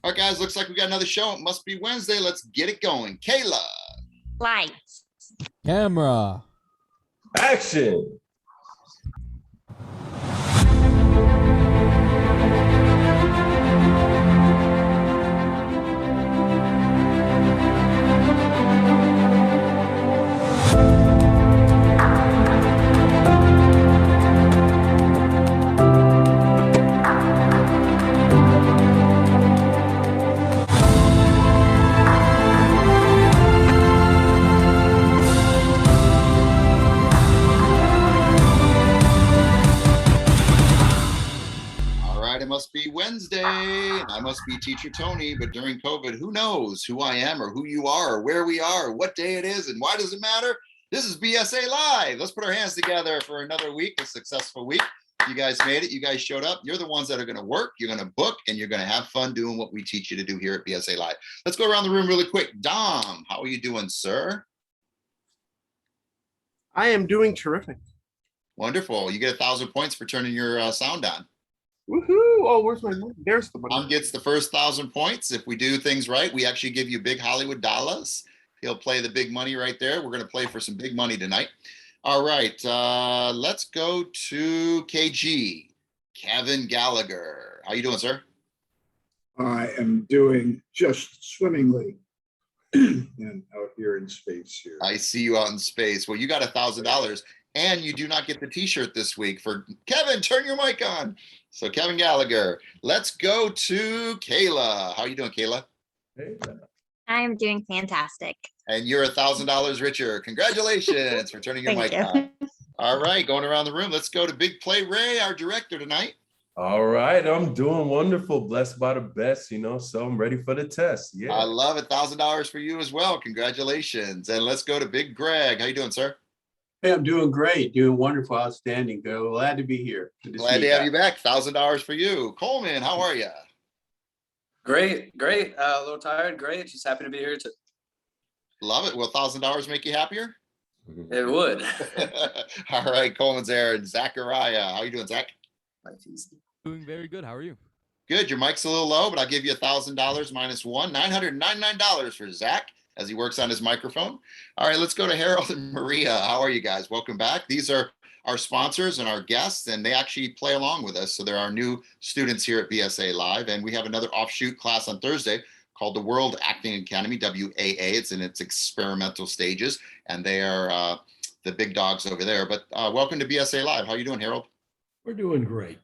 All right, guys, looks like we got another show. It must be Wednesday. Let's get it going. Kayla. Lights. Camera. Action. It must be Wednesday, and I must be Teacher Tony, but during COVID, who knows who I am or who you are or where we are, or what day it is, and why does it matter? This is BSA Live. Let's put our hands together for another week, a successful week. You guys made it. You guys showed up. You're the ones that are going to work. You're going to book, and you're going to have fun doing what we teach you to do here at BSA Live. Let's go around the room really quick. Dom, how are you doing, sir? I am doing terrific. Wonderful. You get 1,000 points for turning your sound on. Woohoo! Oh, where's my money? There's the money. Tom gets the first 1,000 points. If we do things right, we actually give you big Hollywood dollars. He'll play the big money right there. We're going to play for some big money tonight. All right, let's go to KG, Kevin Gallagher. How you doing, sir? I am doing just swimmingly and out here in space here. I see you out in space. Well, you got $1,000, and you do not get the t-shirt this week for Kevin. Turn your mic on. So Kevin Gallagher, let's go to Kayla. How are you doing, Kayla? Hey. I am doing fantastic. And you're $1,000 richer. Congratulations for turning your mic on. All right, going around the room. Let's go to Big Play Ray, our director tonight. All right, I'm doing wonderful. Blessed by the best, so I'm ready for the test. Yeah. I love it. $1,000 for you as well. Congratulations. And let's go to Big Greg. How you doing, sir? Hey, I'm doing great, doing wonderful, outstanding. Glad to be here. Glad to have you back. $1,000 for you. Coleman, how are you? Great. A little tired. Great. Just happy to be here. Love it. Will $1,000 make you happier? It would. All right, Coleman's there. And Zachariah, how you doing, Zach? Doing very good. How are you? Good. Your mic's a little low, but I'll give you $1,000 minus one. $999 for Zach as he works on his microphone. All right, let's go to Harold and Maria. How are you guys? Welcome back. These are our sponsors and our guests, and they actually play along with us. So there are new students here at BSA Live, and we have another offshoot class on Thursday called the World Acting Academy, WAA. It's in its experimental stages, and they are the big dogs over there. But welcome to BSA Live. How are you doing, Harold? We're doing great.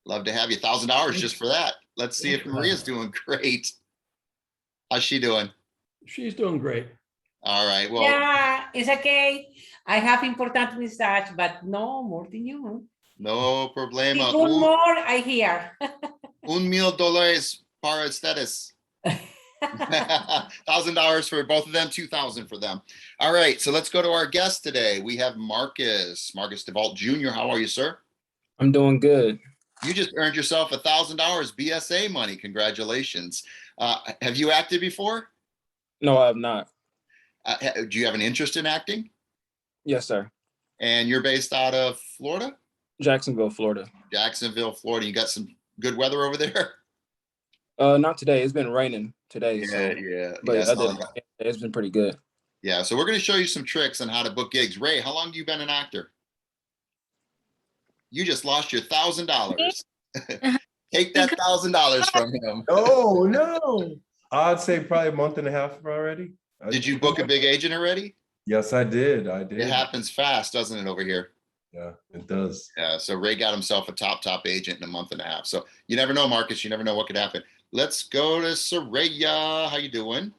Love to have you. $1,000 just for that. Let's see if Maria's doing great. How's she doing? She's doing great. All right. Well, yeah, it's okay. I have important research, but no more than you. No problema. One more, I hear. $1,000 para ustedes. $1,000 for both of them, $2,000 for them. All right. So let's go to our guest today. We have Marcus DeVault Jr. How are you, sir? I'm doing good. You just earned yourself $1,000 BSA money. Congratulations. Have you acted before? No, I have not. Do you have an interest in acting? Yes, sir. And you're based out of Florida? Jacksonville, Florida. Jacksonville, Florida. You got some good weather over there? Not today. It's been raining today. Yeah. But it's been pretty good. Yeah. So we're going to show you some tricks on how to book gigs. Ray, how long have you been an actor? You just lost your $1,000. Take that $1,000 from him. Oh, no. I'd say probably a month and a half already. Did you book a big agent already? Yes, I did. It happens fast, doesn't it, over here? Yeah, it does. Yeah, so Ray got himself a top agent in a month and a half. So you never know, Marcus. You never know what could happen. Let's go to Saraya. How you doing?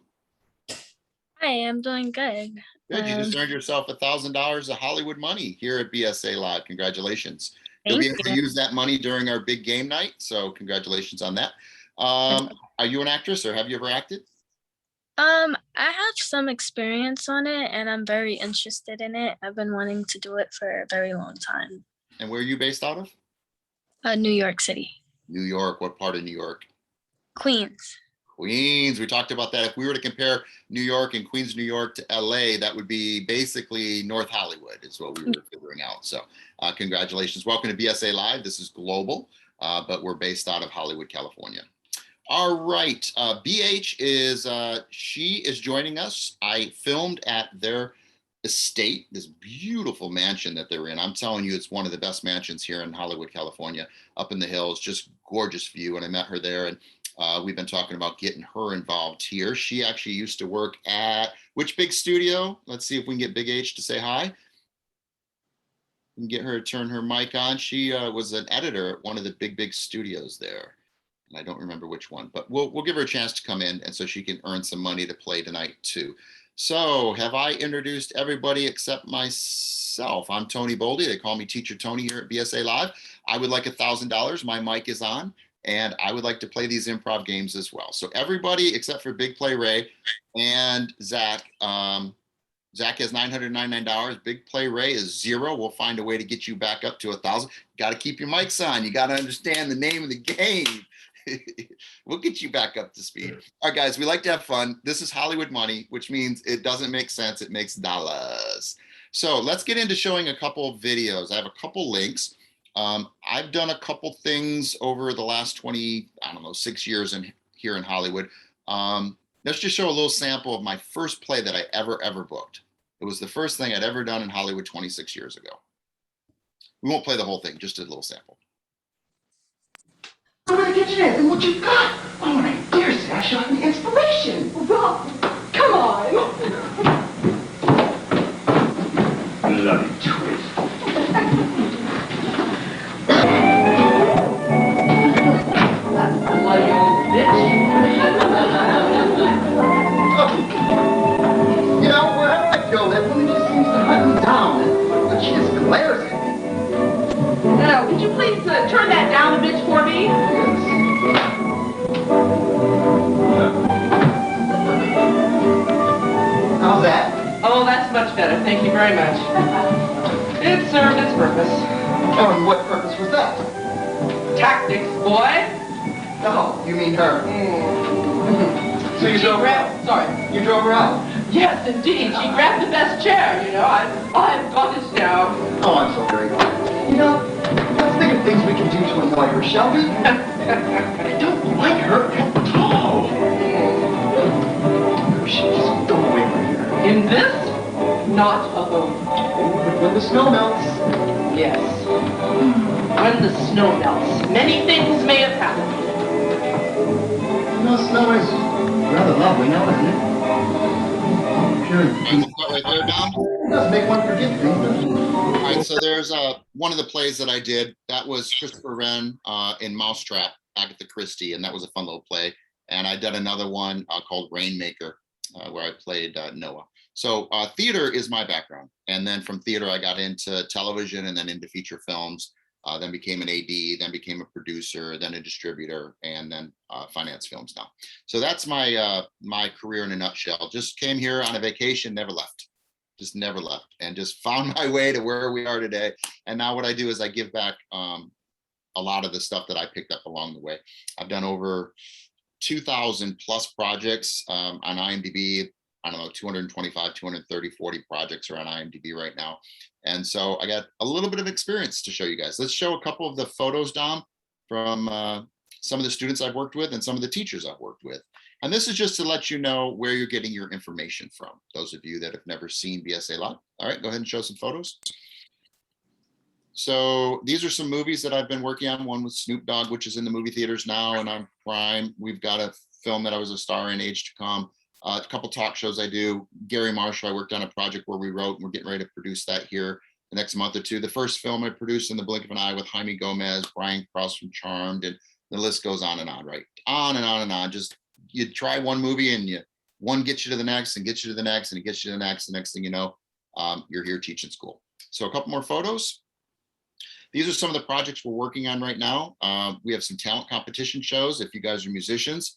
Hi, I'm doing good. Good. You just earned yourself $1,000 of Hollywood money here at BSA Live. Congratulations. You'll be able to use that money during our big game night. So congratulations on that. Are you an actress or have you ever acted? I have some experience on it and I'm very interested in it. I've been wanting to do it for a very long time. And where are you based out of? New York City. New York. What part of New York? Queens. Queens. We talked about that. If we were to compare New York and Queens, New York to LA, that would be basically North Hollywood is what we were figuring out. So congratulations. Welcome to BSA Live. This is global, but we're based out of Hollywood, California. All right, BH is, she is joining us. I filmed at their estate, this beautiful mansion that they're in. I'm telling you, it's one of the best mansions here in Hollywood, California, up in the hills, just gorgeous view. And I met her there, and we've been talking about getting her involved here. She actually used to work at which big studio? Let's see if we can get Big H to say hi. We can get her to turn her mic on. She was an editor at one of the big studios there. And I don't remember which one, but we'll give her a chance to come in, and so she can earn some money to play tonight too. So have I introduced everybody except myself? I'm Tony Boldy. They call me Teacher Tony here at BSA Live. I would like $1,000. My mic is on, and I would like to play these improv games as well. So everybody except for Big Play Ray and Zach. Zach has $999. Big Play Ray is 0. We'll find a way to get you back up to 1,000. Got to keep your mics on. You got to understand the name of the game. We'll get you back up to speed. All right, guys, we like to have fun. This is Hollywood money, which means it doesn't make sense. It makes dollars. So let's get into showing a couple of videos. I have a couple links. I've done a couple things over the last 6 years here in Hollywood. Let's just show a little sample of my first play that I ever booked. It was the first thing I'd ever done in Hollywood 26 years ago. We won't play the whole thing, just a little sample. Go to the kitchen and what you got? Oh my dear, Zach shot me inspiration. Well, come on. Love you, twist. Like you bitch. You know, wherever I go, that woman just seems to hunt me down. But she just glares at me. No, could you please turn that down a bit for me? How's that? Oh, that's much better. Thank you very much. It served its purpose. Oh, and what purpose was that? Tactics, boy. Oh, you mean her. So you drove her out? Sorry. You drove her out? Yes, indeed. She grabbed the best chair, you know. I've got this now. Oh, I'm so very glad. You know, let's think of things we can do to annoy her, shall we? I don't like her at all. We should just go away from here. In this, not alone. But when the snow melts. Yes. When the snow melts, many things may have happened. You know, snow is rather lovely now, isn't it? Pure and And right there, Dom. it does make one forget things, doesn't it? All right, so there's one of the plays that I did. That was Christopher Wren in Mousetrap, Agatha Christie, and that was a fun little play. And I did another one called Rainmaker, where I played Noah. So theater is my background. And then from theater, I got into television and then into feature films, then became an AD, then became a producer, then a distributor, and then finance films now. So that's my my career in a nutshell. Just came here on a vacation, never left. Just never left, and just found my way to where we are today. And now what I do is I give back a lot of the stuff that I picked up along the way. I've done over 2,000 plus projects on IMDb. I don't know, 225, 230, 40 projects are on IMDb right now. And so I got a little bit of experience to show you guys. Let's show a couple of the photos, Dom, from some of the students I've worked with and some of the teachers I've worked with. And this is just to let you know where you're getting your information from. Those of you that have never seen BSA Live. All right, go ahead and show some photos. So these are some movies that I've been working on. One with Snoop Dogg, which is in the movie theaters now and on Prime. We've got a film that I was a star in, Age to Come. A couple talk shows I do. Gary Marshall, I worked on a project where we wrote, and we're getting ready to produce that here the next month or two. The first film I produced in the blink of an eye with Jaime Gomez, Brian Cross from Charmed, and the list goes on and on, right? On and on and on. Just you try one movie and one gets you to the next and gets you to the next and it gets you to the next. The next thing you know, you're here teaching school. So a couple more photos. These are some of the projects we're working on right now. We have some talent competition shows. If you guys are musicians,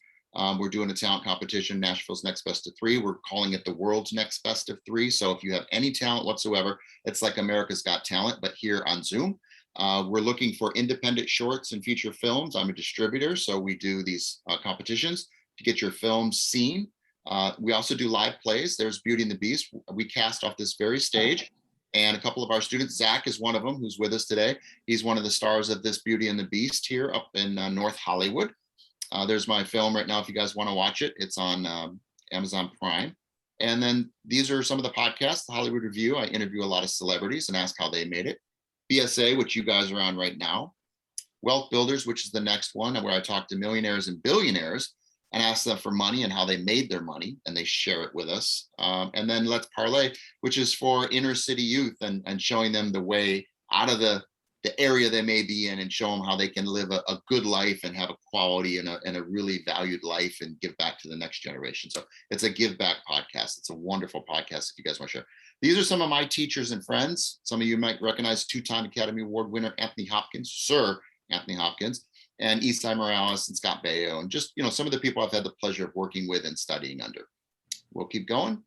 we're doing a talent competition, Nashville's Next Best of 3. We're calling it the world's Next Best of 3. So if you have any talent whatsoever, it's like America's Got Talent, but here on Zoom. We're looking for independent shorts and feature films. I'm a distributor, so we do these competitions to get your films seen. We also do live plays. There's Beauty and the Beast. We cast off this very stage. And a couple of our students, Zack is one of them who's with us today. He's one of the stars of this Beauty and the Beast here up in North Hollywood. There's my film right now. If you guys want to watch it, it's on Amazon Prime. And then these are some of the podcasts. The Hollywood Review, I interview a lot of celebrities and ask how they made it. BSA, which you guys are on right now. Wealth Builders, which is the next one, where I talk to millionaires and billionaires and ask them for money and how they made their money, and they share it with us. And then Let's Parlay, which is for inner city youth and showing them the way out of the area they may be in, and show them how they can live a good life and have a quality and a really valued life and give back to the next generation. So it's a give back podcast. It's a wonderful podcast if you guys want to share. These are some of my teachers and friends. Some of you might recognize two-time Academy Award winner Anthony Hopkins, Sir Anthony Hopkins, and Isai Morales and Scott Baio, and just, you know, some of the people I've had the pleasure of working with and studying under. We'll keep going.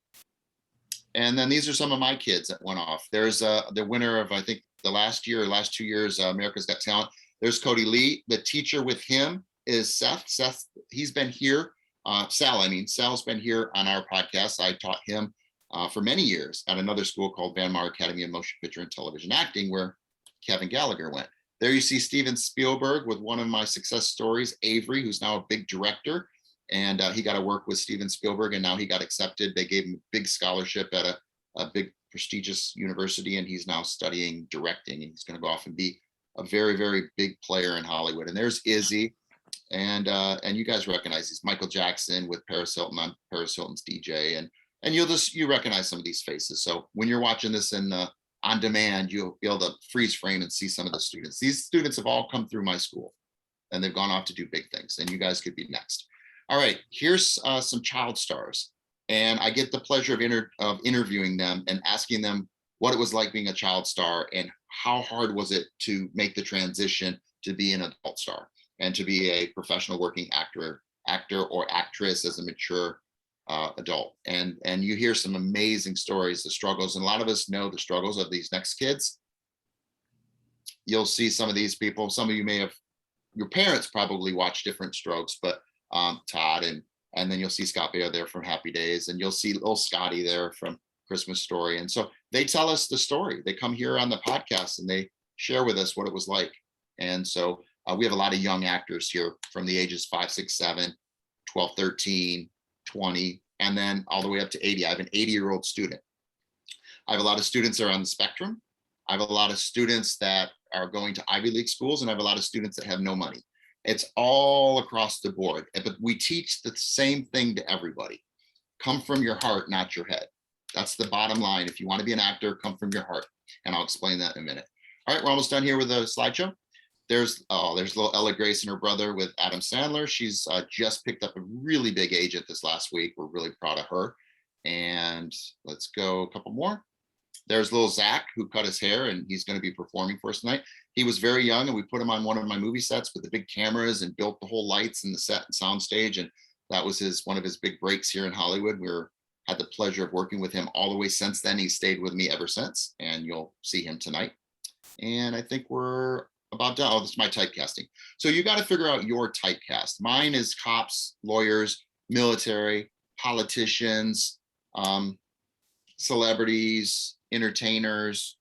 And then these are some of my kids that went off. There's the winner of, I think, the last 2 years, America's Got Talent. There's Cody Lee. The teacher with him is Seth. Seth, he's been here. Sal's been here on our podcast. I taught him for many years at another school called Van Mar Academy of Motion Picture and Television Acting, where Kevin Gallagher went. There you see Steven Spielberg with one of my success stories, Avery, who's now a big director. And he got to work with Steven Spielberg, and now he got accepted. They gave him a big scholarship at a big prestigious university, and he's now studying directing, and he's going to go off and be a very, very big player in Hollywood. And there's Izzy, and you guys recognize these. Michael Jackson with Paris Hilton on Paris Hilton's DJ, and you recognize some of these faces. So when you're watching this in on demand, you'll be able to freeze frame and see some of the students. These students have all come through my school, and they've gone off to do big things, and you guys could be next. All right, here's some child stars, and I get the pleasure of interviewing them and asking them what it was like being a child star and how hard was it to make the transition to be an adult star and to be a professional working actor or actress as a mature adult. And you hear some amazing stories, the struggles, and a lot of us know the struggles of these next kids. You'll see some of these people. Some of you may have, your parents probably watch Different Strokes, but Todd, and then you'll see Scott Baio there from Happy Days, and you'll see little Scotty there from Christmas Story. And so they tell us the story. They come here on the podcast and they share with us what it was like. And so we have a lot of young actors here from the ages 5, 6, 7, 12, 13, 20, and then all the way up to 80. I have an 80-year-old student. I have a lot of students that are on the spectrum. I have a lot of students that are going to Ivy League schools, and I have a lot of students that have no money. It's all across the board, but we teach the same thing to everybody. Come from your heart, not your head. That's the bottom line. If you want to be an actor, come from your heart. And I'll explain that in a minute. All right, we're almost done here with the slideshow. There's little Ella Grace and her brother with Adam Sandler. She's just picked up a really big agent this last week. We're really proud of her. And let's go a couple more. There's little Zack, who cut his hair, and he's going to be performing for us tonight. He was very young, and we put him on one of my movie sets with the big cameras and built the whole lights and the set and sound stage. And that was one of his big breaks here in Hollywood. Had the pleasure of working with him all the way since then. He stayed with me ever since, and you'll see him tonight. And I think we're about done. Oh, this is my typecasting. So you got to figure out your typecast. Mine is cops, lawyers, military, politicians, celebrities, entertainers,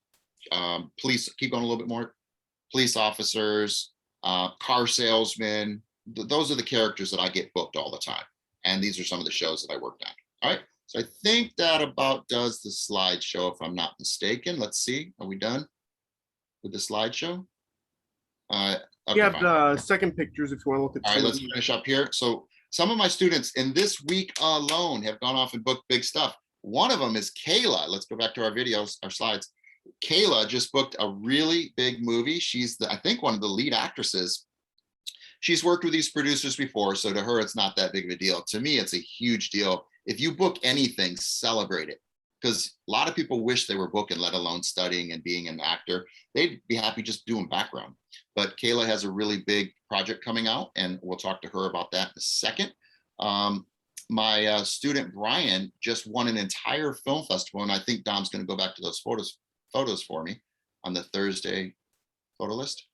police. Keep going a little bit more. Police officers, car salesmen. Those are the characters that I get booked all the time. And these are some of the shows that I worked on. All right. So I think that about does the slideshow, if I'm not mistaken. Let's see. Are we done with the slideshow? Okay, You have fine. the second pictures if you want to look at. All right, let's finish up here. So some of my students in this week alone have gone off and booked big stuff. One of them is Kayla. Let's go back to our videos, our slides. Kayla just booked a really big movie. She's, I think, one of the lead actresses. She's worked with these producers before, so to her, it's not that big of a deal. To me, it's a huge deal. If you book anything, celebrate it. Because a lot of people wish they were booking, let alone studying and being an actor. They'd be happy just doing background. But Kayla has a really big project coming out, and we'll talk to her about that in a second. My student, Brian, just won an entire film festival, and I think Dom's going to go back to those photos for me on the Thursday photo list.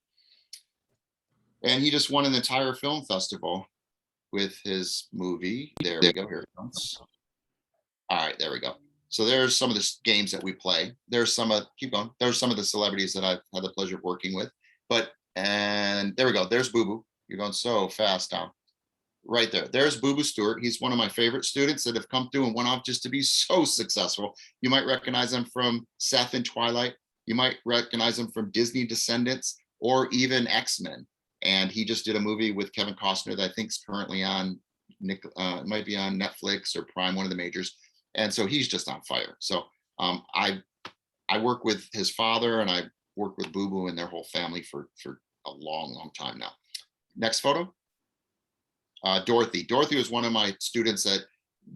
And he just won an entire film festival with his movie. There we go. Here it comes. All right, there we go. So there's some of the games that we play. There's some of, keep going. There's some of the celebrities that I've had the pleasure of working with. And there we go. There's Boo Boo. You're going so fast, Dom. right there. There's Boo Boo Stewart. He's one of my favorite students that have come through and went off just to be so successful. You might recognize him from Seth and Twilight. You might recognize him from Disney Descendants or even X-Men. And he just did a movie with Kevin Costner that I think is currently on it might be on Netflix or Prime, one of the majors. And so he's just on fire. So I work with his father, and I work with Boo Boo and their whole family for a long time now. Next photo. Dorothy. Dorothy was one of my students that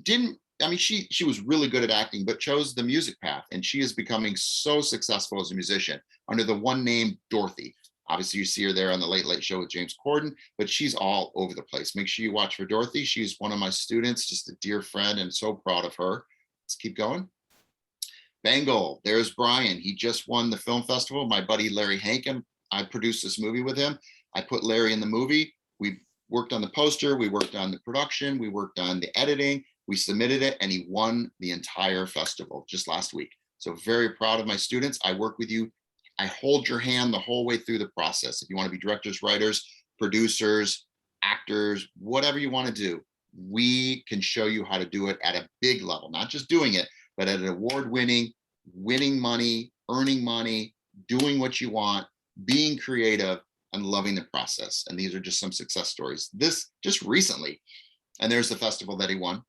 didn't, I mean, she was really good at acting, but chose the music path, and she is becoming so successful as a musician under the one name Dorothy. Obviously, you see her there on the Late Late Show with James Corden, but she's all over the place. Make sure you watch for Dorothy. She's one of my students, just a dear friend, and so proud of her. Let's keep going. Bengal, there's Brian. He just won the film festival. My buddy Larry Hankin, I produced this movie with him. I put Larry in the movie. We worked on the poster, we worked on the production, we worked on the editing, we submitted it, and he won the entire festival just last week. So very proud of my students. I work with you. I hold your hand the whole way through the process. If you want to be directors, writers, producers, actors, whatever you want to do, we can show you how to do it at a big level, not just doing it, but at an award-winning, winning money, earning money, doing what you want, being creative, and loving the process. And these are just some success stories. This just recently, and there's the festival that he won,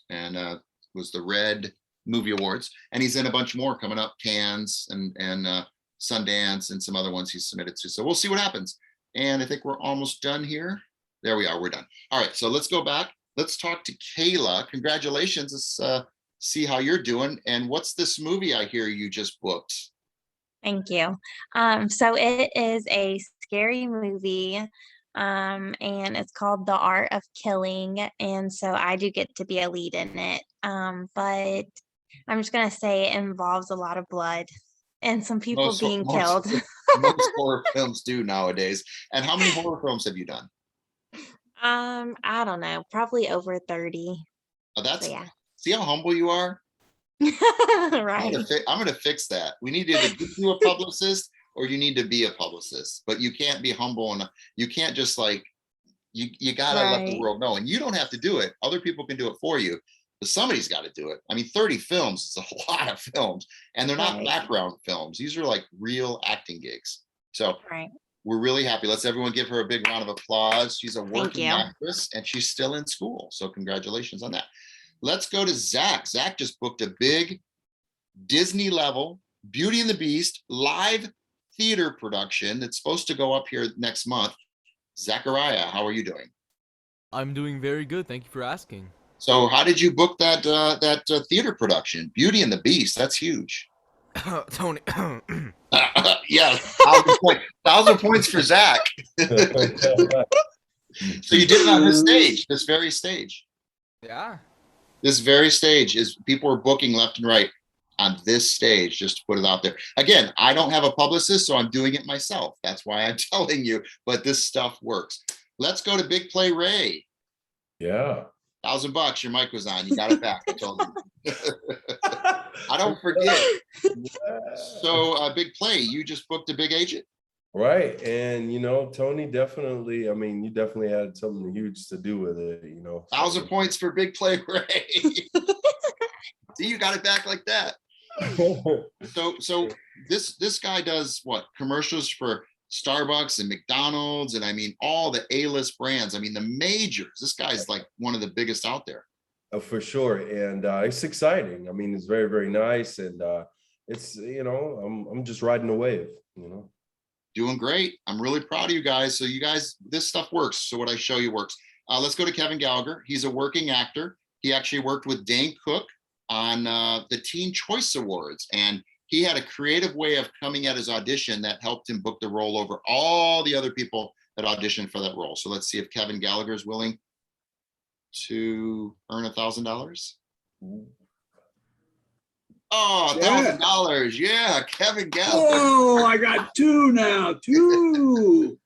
and was the Red Movie Awards, and he's in a bunch more coming up, Cannes and Sundance and some other ones he's submitted to. So we'll see what happens. And I think we're almost done here. There we are, we're done. All right, so let's go back. Let's talk to Kayla. Congratulations. Let's see how you're doing. And what's this movie I hear you just booked? Thank you. So it is a scary movie, and it's called The Art of Killing. And so I do get to be a lead in it. But I'm just gonna say it involves a lot of blood and some people being killed. Most horror films do nowadays. And how many horror films have you done? I don't know, probably over 30. Oh, that's, So, yeah. see how humble you are? Right. I'm gonna fix that. We need to either give you a publicist or you need to be a publicist, but you can't be humble enough. You can't just like, you gotta let the world know, and you don't have to do it. Other people can do it for you, but somebody's got to do it. I mean, 30 films is a lot of films, and they're not background films. These are like real acting gigs. So we're really happy. Let's everyone give her a big round of applause. She's a working actress, and she's still in school. So congratulations on that. Let's go to Zack. Zack just booked a big Disney level Beauty and the Beast live theater production that's supposed to go up here next month. Zachariah, how are you doing? I'm doing very good. Thank you for asking. So how did you book that theater production? Beauty and the Beast, that's huge. Tony. Yeah, 1,000 points for Zack. So you did it on this stage, this very stage. Yeah. This very stage is people are booking left and right on this stage, just to put it out there. Again, I don't have a publicist, so I'm doing it myself. That's why I'm telling you, but this stuff works. Let's go to Big Play Ray. Yeah. $1,000, your mic was on. You got it back. I told you. I don't forget. So Big Play, you just booked a big agent. Right. And, you know, Tony, definitely, I mean, you definitely had something huge to do with it, you know. 1,000 points for Big Play Ray. See, you got it back like that. So this guy does what? Commercials for Starbucks and McDonald's, and I mean all the A-list brands. I mean the majors. This guy's like one of the biggest out there. For sure. And it's exciting. I mean, it's very, very nice. And it's, you know, I'm just riding the wave, you know. Doing great. I'm really proud of you guys. So you guys, this stuff works. So what I show you works. Let's go to Kevin Gallagher. He's a working actor. He actually worked with Dane Cook on the Teen Choice Awards. And he had a creative way of coming at his audition that helped him book the role over all the other people that auditioned for that role. So let's see if Kevin Gallagher is willing to earn $1,000. Oh, $1,000. Yeah, Kevin Gallagher. Oh, I got two now. Two.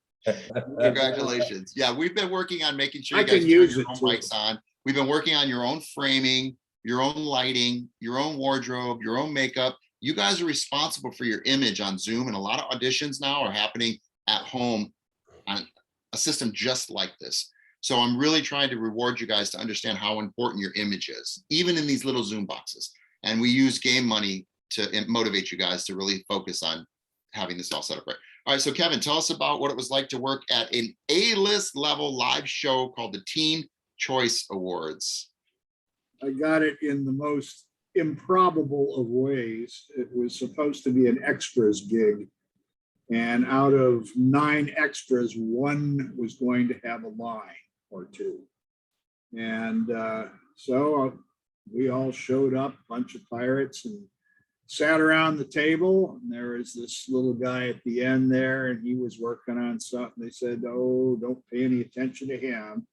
Congratulations. Yeah, we've been working on making sure you I guys can turn use your it own too. mics on. We've been working on your own framing, your own lighting, your own wardrobe, your own makeup. You guys are responsible for your image on Zoom, and a lot of auditions now are happening at home on a system just like this. So I'm really trying to reward you guys to understand how important your image is, even in these little Zoom boxes. And we use game money to motivate you guys to really focus on having this all set up right. All right, so Kevin, tell us about what it was like to work at an A-list level live show called the Teen Choice Awards. I got it in the most improbable of ways. It was supposed to be an extras gig. And out of 9 extras, 1 was going to have a line or 2. And so we all showed up, a bunch of pirates, and sat around the table. And there was this little guy at the end there, and he was working on something. They said, "Oh, don't pay any attention to him.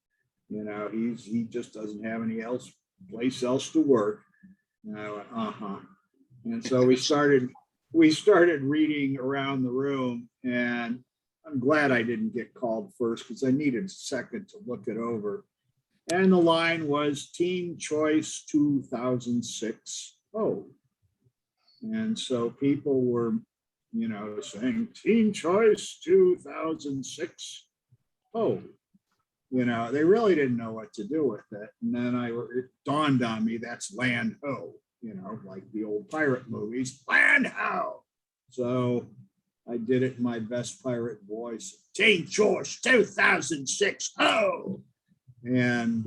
You know, he just doesn't have any place else to work." And I went, uh-huh. And so we started reading around the room, and I'm glad I didn't get called first because I needed a second to look it over. And the line was Teen Choice 2006. Oh. And so people were, you know, saying Teen Choice 2006. Oh. You know, they really didn't know what to do with it. And then it dawned on me that's Land Ho, you know, like the old pirate movies, Land Ho. So I did it in my best pirate voice, Teen Choice 2006, ho! And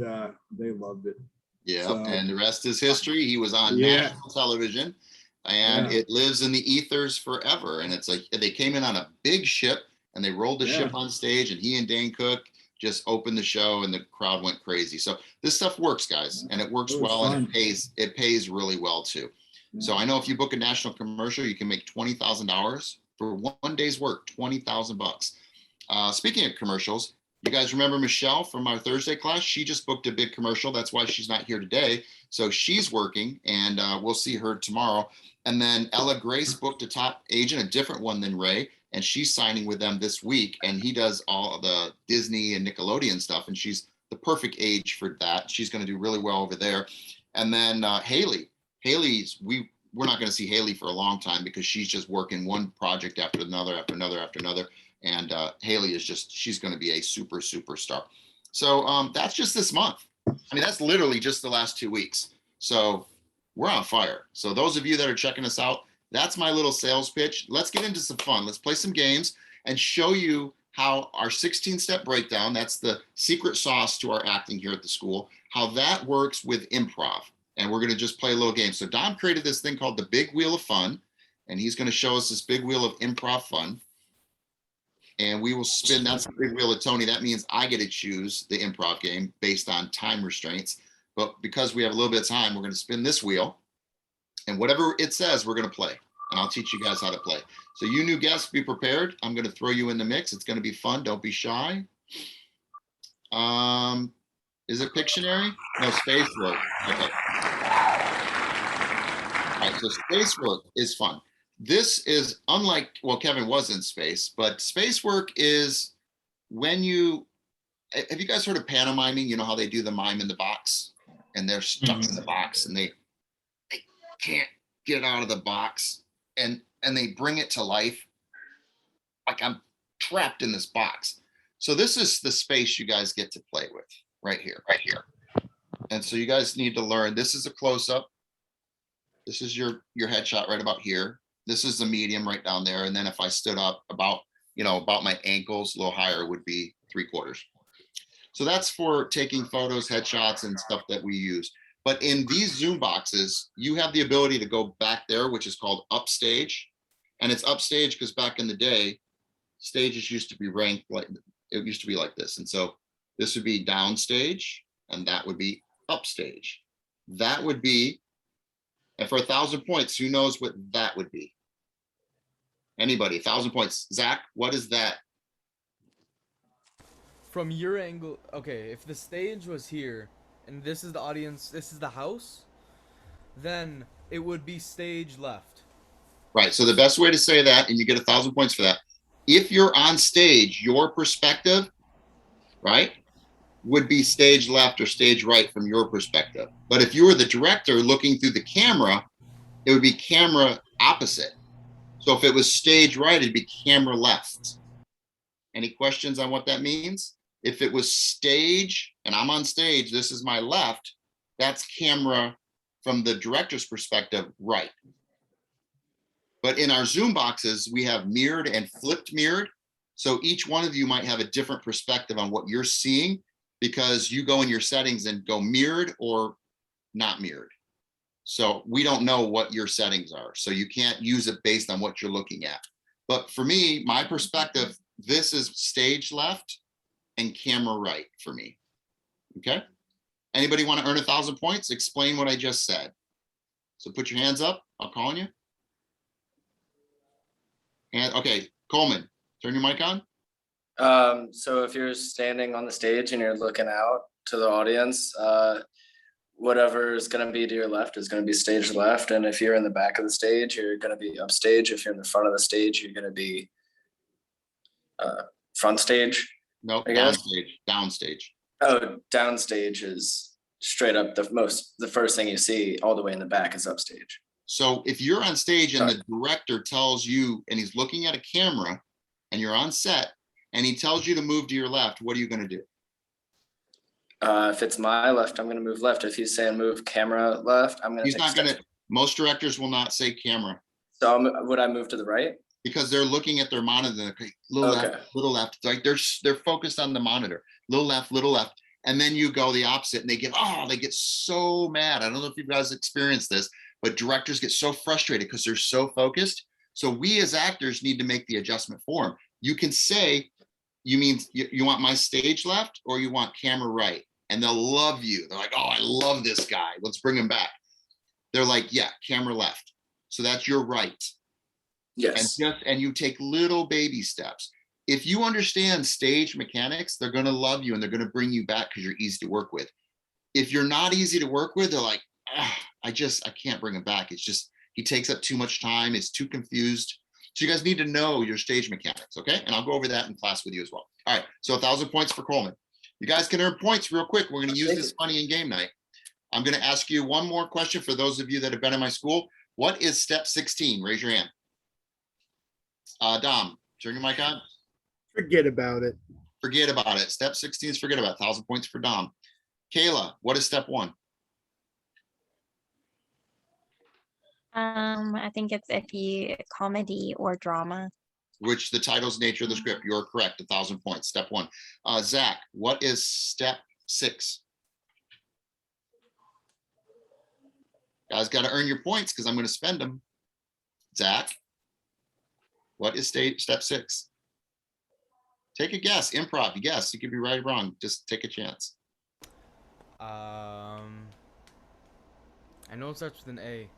they loved it. Yeah, So, and the rest is history. He was on national television, and it lives in the ethers forever. And it's like they came in on a big ship, and they rolled the ship on stage, and he and Dane Cook just opened the show, and the crowd went crazy. So this stuff works, guys, and it works well, fun. and it pays really well too. So I know if you book a national commercial, you can make $20,000 for 1 day's work, $20,000. Speaking of commercials, you guys remember Michelle from our Thursday class? She just booked a big commercial. That's why she's not here today. So she's working, and we'll see her tomorrow. And then Ella Grace booked a top agent, a different one than Ray, and she's signing with them this week. And he does all of the Disney and Nickelodeon stuff, and she's the perfect age for that. She's going to do really well over there. And then Haley's, we're not going to see Haley for a long time because she's just working one project after another, after another, after another. And Haley is she's going to be a superstar. So that's just this month. I mean, that's literally just the last 2 weeks. So we're on fire. So those of you that are checking us out, that's my little sales pitch. Let's get into some fun. Let's play some games and show you how our 16-step breakdown, that's the secret sauce to our acting here at the school, how that works with improv. And we're going to just play a little game. So Dom created this thing called the Big Wheel of Fun, and he's going to show us this big wheel of improv fun. And we will spin, that's the big wheel of Tony. That means I get to choose the improv game based on time restraints. But because we have a little bit of time, we're going to spin this wheel. And whatever it says, we're going to play. And I'll teach you guys how to play. So you new guests, be prepared. I'm going to throw you in the mix. It's going to be fun. Don't be shy. Is it Pictionary? No, Space Work. Okay. All right, so Space Work is fun. This is unlike, well, Kevin was in space, but space work is when have you guys heard of pantomiming? You know how they do the mime in the box and they're stuck in the box and they can't get out of the box and they bring it to life. Like I'm trapped in this box. So this is the space you guys get to play with right here. And so you guys need to learn, this is a close-up. This is your headshot right about here. This is the medium right down there. And then if I stood up about my ankles, a little higher would be 3/4. So that's for taking photos, headshots, and stuff that we use. But in these Zoom boxes, you have the ability to go back there, which is called upstage. And it's upstage because back in the day, stages used to be ranked like, it used to be like this. And so this would be downstage, and that would be upstage. That would be, and for 1,000 points, who knows what that would be? Anybody, 1,000 points. Zach, what is that? From your angle, okay, if the stage was here and this is the audience, this is the house, then it would be stage left. Right, so the best way to say that, and you get 1,000 points for that, if you're on stage, your perspective, right, would be stage left or stage right from your perspective. But if you were the director looking through the camera, it would be camera opposite. So if it was stage right, it'd be camera left. Any questions on what that means? If it was stage and I'm on stage, this is my left, that's camera from the director's perspective, right. But in our Zoom boxes, we have mirrored and flipped mirrored. So each one of you might have a different perspective on what you're seeing because you go in your settings and go mirrored or not mirrored. So we don't know what your settings are. So you can't use it based on what you're looking at. But for me, my perspective, this is stage left and camera right for me. Okay. Anybody want to earn 1,000 points? Explain what I just said. So put your hands up. I'll call on you. And okay, Coleman, turn your mic on. So if you're standing on the stage and you're looking out to the audience, whatever is going to be to your left is going to be stage left. And if you're in the back of the stage, you're going to be upstage. If you're in the front of the stage, you're going to be front stage. Nope, downstage. Oh, downstage is straight up the first thing you see all the way in the back is upstage. So if you're on stage and the director tells you, and he's looking at a camera and you're on set and he tells you to move to your left, what are you going to do? If it's my left, I'm going to move left. If he's saying move camera left, I'm going to. He's not going to. Most directors will not say camera. So would I move to the right? Because they're looking at their monitor. Little left, little left. Like they're focused on the monitor. Little left, little left. And then you go the opposite and they get so mad. I don't know if you guys experienced this, but directors get so frustrated because they're so focused. So we as actors need to make the adjustment for them. You can say, you mean you want my stage left or you want camera right? And they'll love you. They're like, oh, I love this guy. Let's bring him back. They're like, yeah, camera left. So that's your right. Yes. And you take little baby steps. If you understand stage mechanics, they're going to love you and they're going to bring you back because you're easy to work with. If you're not easy to work with, they're like, I can't bring him back. It's just, he takes up too much time. It's too confused. So you guys need to know your stage mechanics. Okay. And I'll go over that in class with you as well. All right. So 1,000 points for Coleman. You guys can earn points real quick. We're going to use this funny in game night. I'm going to ask you one more question for those of you that have been in my school. What is step 16? Raise your hand. Dom, turn your mic on. Forget about it. Forget about it. Step 16 is forget about it. 1,000 points for Dom. Kayla, what is step 1? I think it's if you comedy or drama. Which the title's nature of the script. You're correct. 1,000 points. Step 1. Zack, what is step 6? Guys got to earn your points because I'm going to spend them. Zack, what is step 6? Take a guess. Improv. You guess. You could be right or wrong. Just take a chance. I know it starts with an A.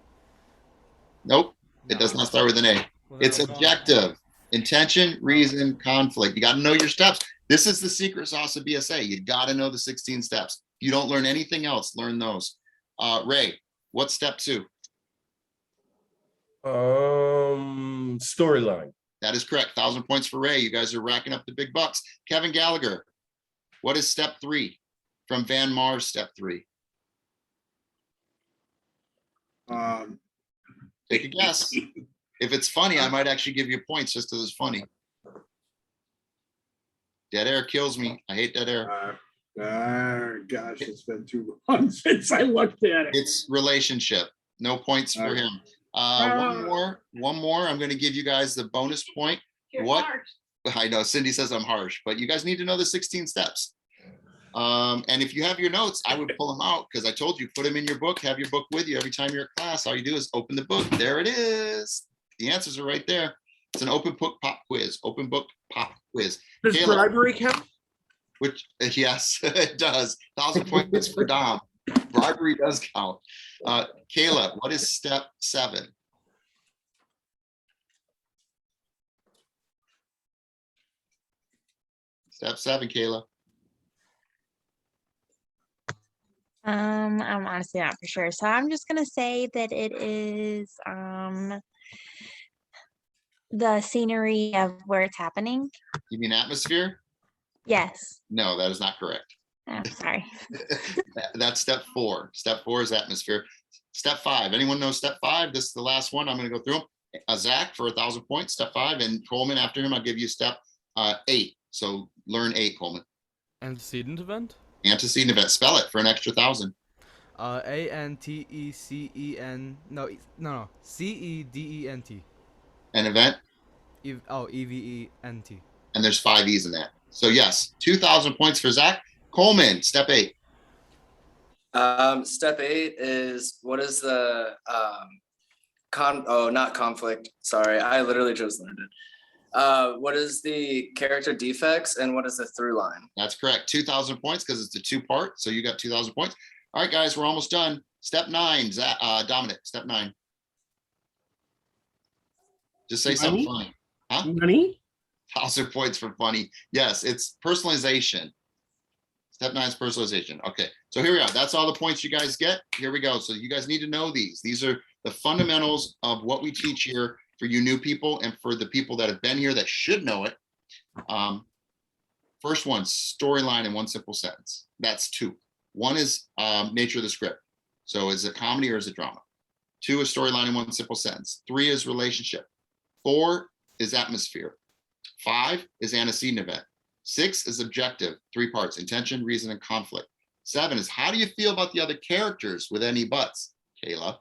Nope. It does not start with an A. Well, It's objective. Intention, reason, conflict. You got to know your steps. This is the secret sauce of BSA. You got to know the 16 steps. You don't learn anything else. Learn those. Ray, what's step 2? Storyline. That is correct. 1,000 points for Ray. You guys are racking up the big bucks. Kevin Gallagher, what is step 3 from Van Mars? Step 3. Take a guess. If it's funny, I might actually give you points just because it's funny. Dead air kills me. I hate dead air. Gosh, it's been too long since I looked at it. It's relationship. No points for him. One more. I'm going to give you guys the bonus point. You're What? harsh. I know Cindy says I'm harsh, but you guys need to know the 16 steps. And if you have your notes, I would pull them out because I told you, put them in your book, have your book with you every time you're at class. All you do is open the book. There it is. The answers are right there. It's an open book pop quiz. Open book pop quiz. Does Kayla, bribery count? which yes, it does. 1,000 points for Dom. Bribery does count. Kayla, what is step 7? Step 7, Kayla. I'm honestly not for sure. So I'm just gonna say that it is the scenery of where it's happening. You mean atmosphere? Yes. No, that is not correct. Oh, sorry. That's step 4. Step 4 is atmosphere. Step 5. Anyone know step 5? This is the last one. I'm going to go through them. Zack for 1,000 points. Step 5, and Coleman after him. I'll give you step 8. So learn 8, Coleman. Antecedent event? Antecedent event. Spell it for an extra 1,000. A-N-T-E-C-E-N. No, C-E-D-E-N-T. An event. E-V-E-N-T. And there's 5 E's in that. So yes, 2,000 points for Zack. Coleman, step 8. Step 8 is what is the not conflict. Sorry, I literally just learned it. What is the character defects and what is the through line? That's correct. 2,000 points because it's a 2-part. So you got 2,000 points. All right, guys, we're almost done. Step 9, Domenic, step 9. Just say something funny. Huh? Money? 1,000 points for funny. Yes, it's personalization. Step 9 is personalization. Okay, so here we are. That's all the points you guys get. Here we go. So you guys need to know these. These are the fundamentals of what we teach here for you new people and for the people that have been here that should know it. First one, storyline in one simple sentence. That's 2. 1 is nature of the script. So is it comedy or is it drama? 2 is storyline in one simple sentence. 3 is relationship. 4 is atmosphere. 5 is antecedent event. 6 is objective, 3 parts, intention, reason, and conflict. 7 is how do you feel about the other characters with any buts, Kayla?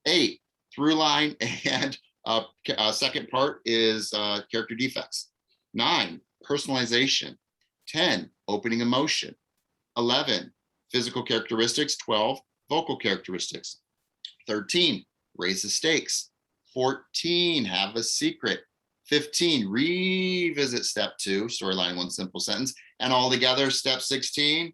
8, through line, and second part is character defects. 9, personalization. 10, opening emotion. 11, physical characteristics. 12, vocal characteristics. 13, raise the stakes. 14, have a secret. 15, revisit step 2, storyline, one simple sentence. And all together, step 16,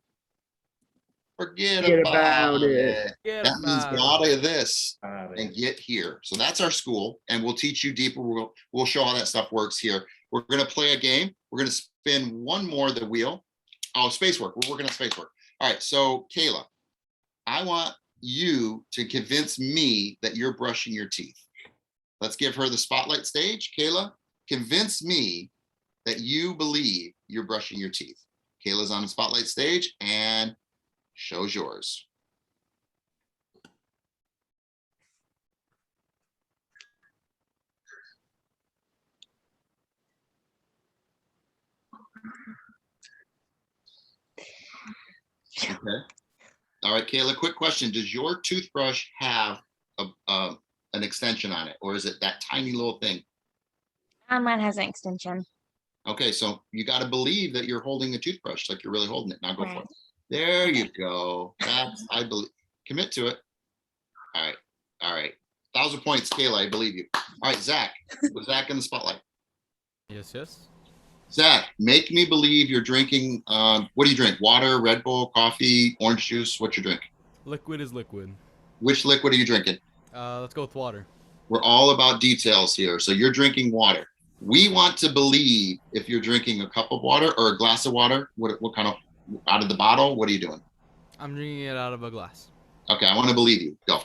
forget about it. That means get out of this and get here. So that's our school, and we'll teach you deeper. We'll show how that stuff works here. We're going to play a game. We're going to spin one more the wheel. Oh, space work. We're working on space work. All right, so Kayla, I want you to convince me that you're brushing your teeth. Let's give her the spotlight stage. Kayla, convince me that you believe you're brushing your teeth. Kayla's on the spotlight stage and show's yours. Okay. All right, Kayla, quick question. Does your toothbrush have an extension on it, or is it that tiny little thing? Mine has an extension. Okay, so you got to believe that you're holding a toothbrush like you're really holding it. Now go for Right. it. There you go. That's, I believe. Commit to it. All right. All right. 1,000 points, Kayla. I believe you. All right, Zack. With Zack in the spotlight. Yes, yes. Zack, make me believe you're drinking. What do you drink? Water, Red Bull, coffee, orange juice? What you drink? Liquid is liquid. Which liquid are you drinking? Let's go with water. We're all about details here. So you're drinking water. We want to believe if you're drinking a cup of water or a glass of water. What kind of, out of the bottle? What are you doing? I'm drinking it out of a glass. Okay, I want to believe you. Go.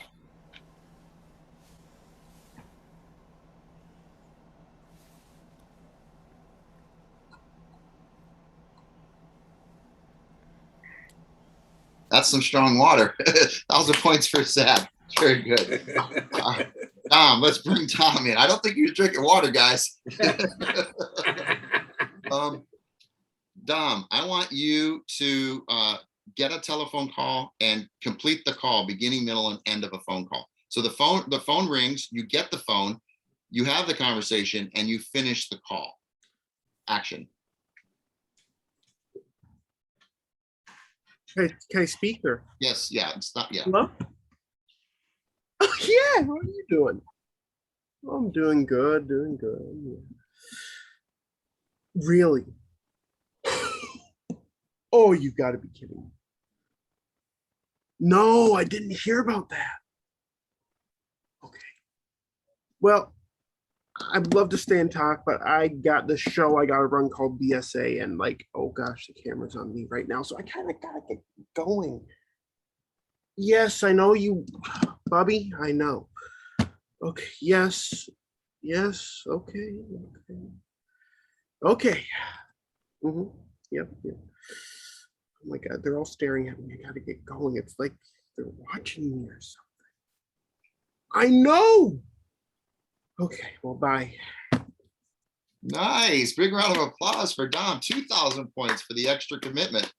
That's some strong water. 1,000 points for Zack. Very good. Dom, let's bring Tom in. I don't think you're drinking water, guys. Dom, I want you to get a telephone call and complete the call, beginning, middle, and end of a phone call. So the phone rings, you get the phone, you have the conversation, and you finish the call. Action. Can I speak or? Yes, yeah, it's not, yeah. Hello? Oh, yeah, how are you doing? I'm doing good, doing good. Yeah. Really? Oh, you got to be kidding me. No, I didn't hear about that. Okay. Well, I'd love to stay and talk, but I got this show I got to run called BSA, and like, oh gosh, the camera's on me right now, so I kind of got to get going. Yes, I know you, Bobby, I know. Okay, yes, okay. Okay. Yep. Oh my God, they're all staring at me. I gotta get going. It's like they're watching me or something. I know. Okay, well, bye. Nice. Big round of applause for Dom. 2,000 points for the extra commitment.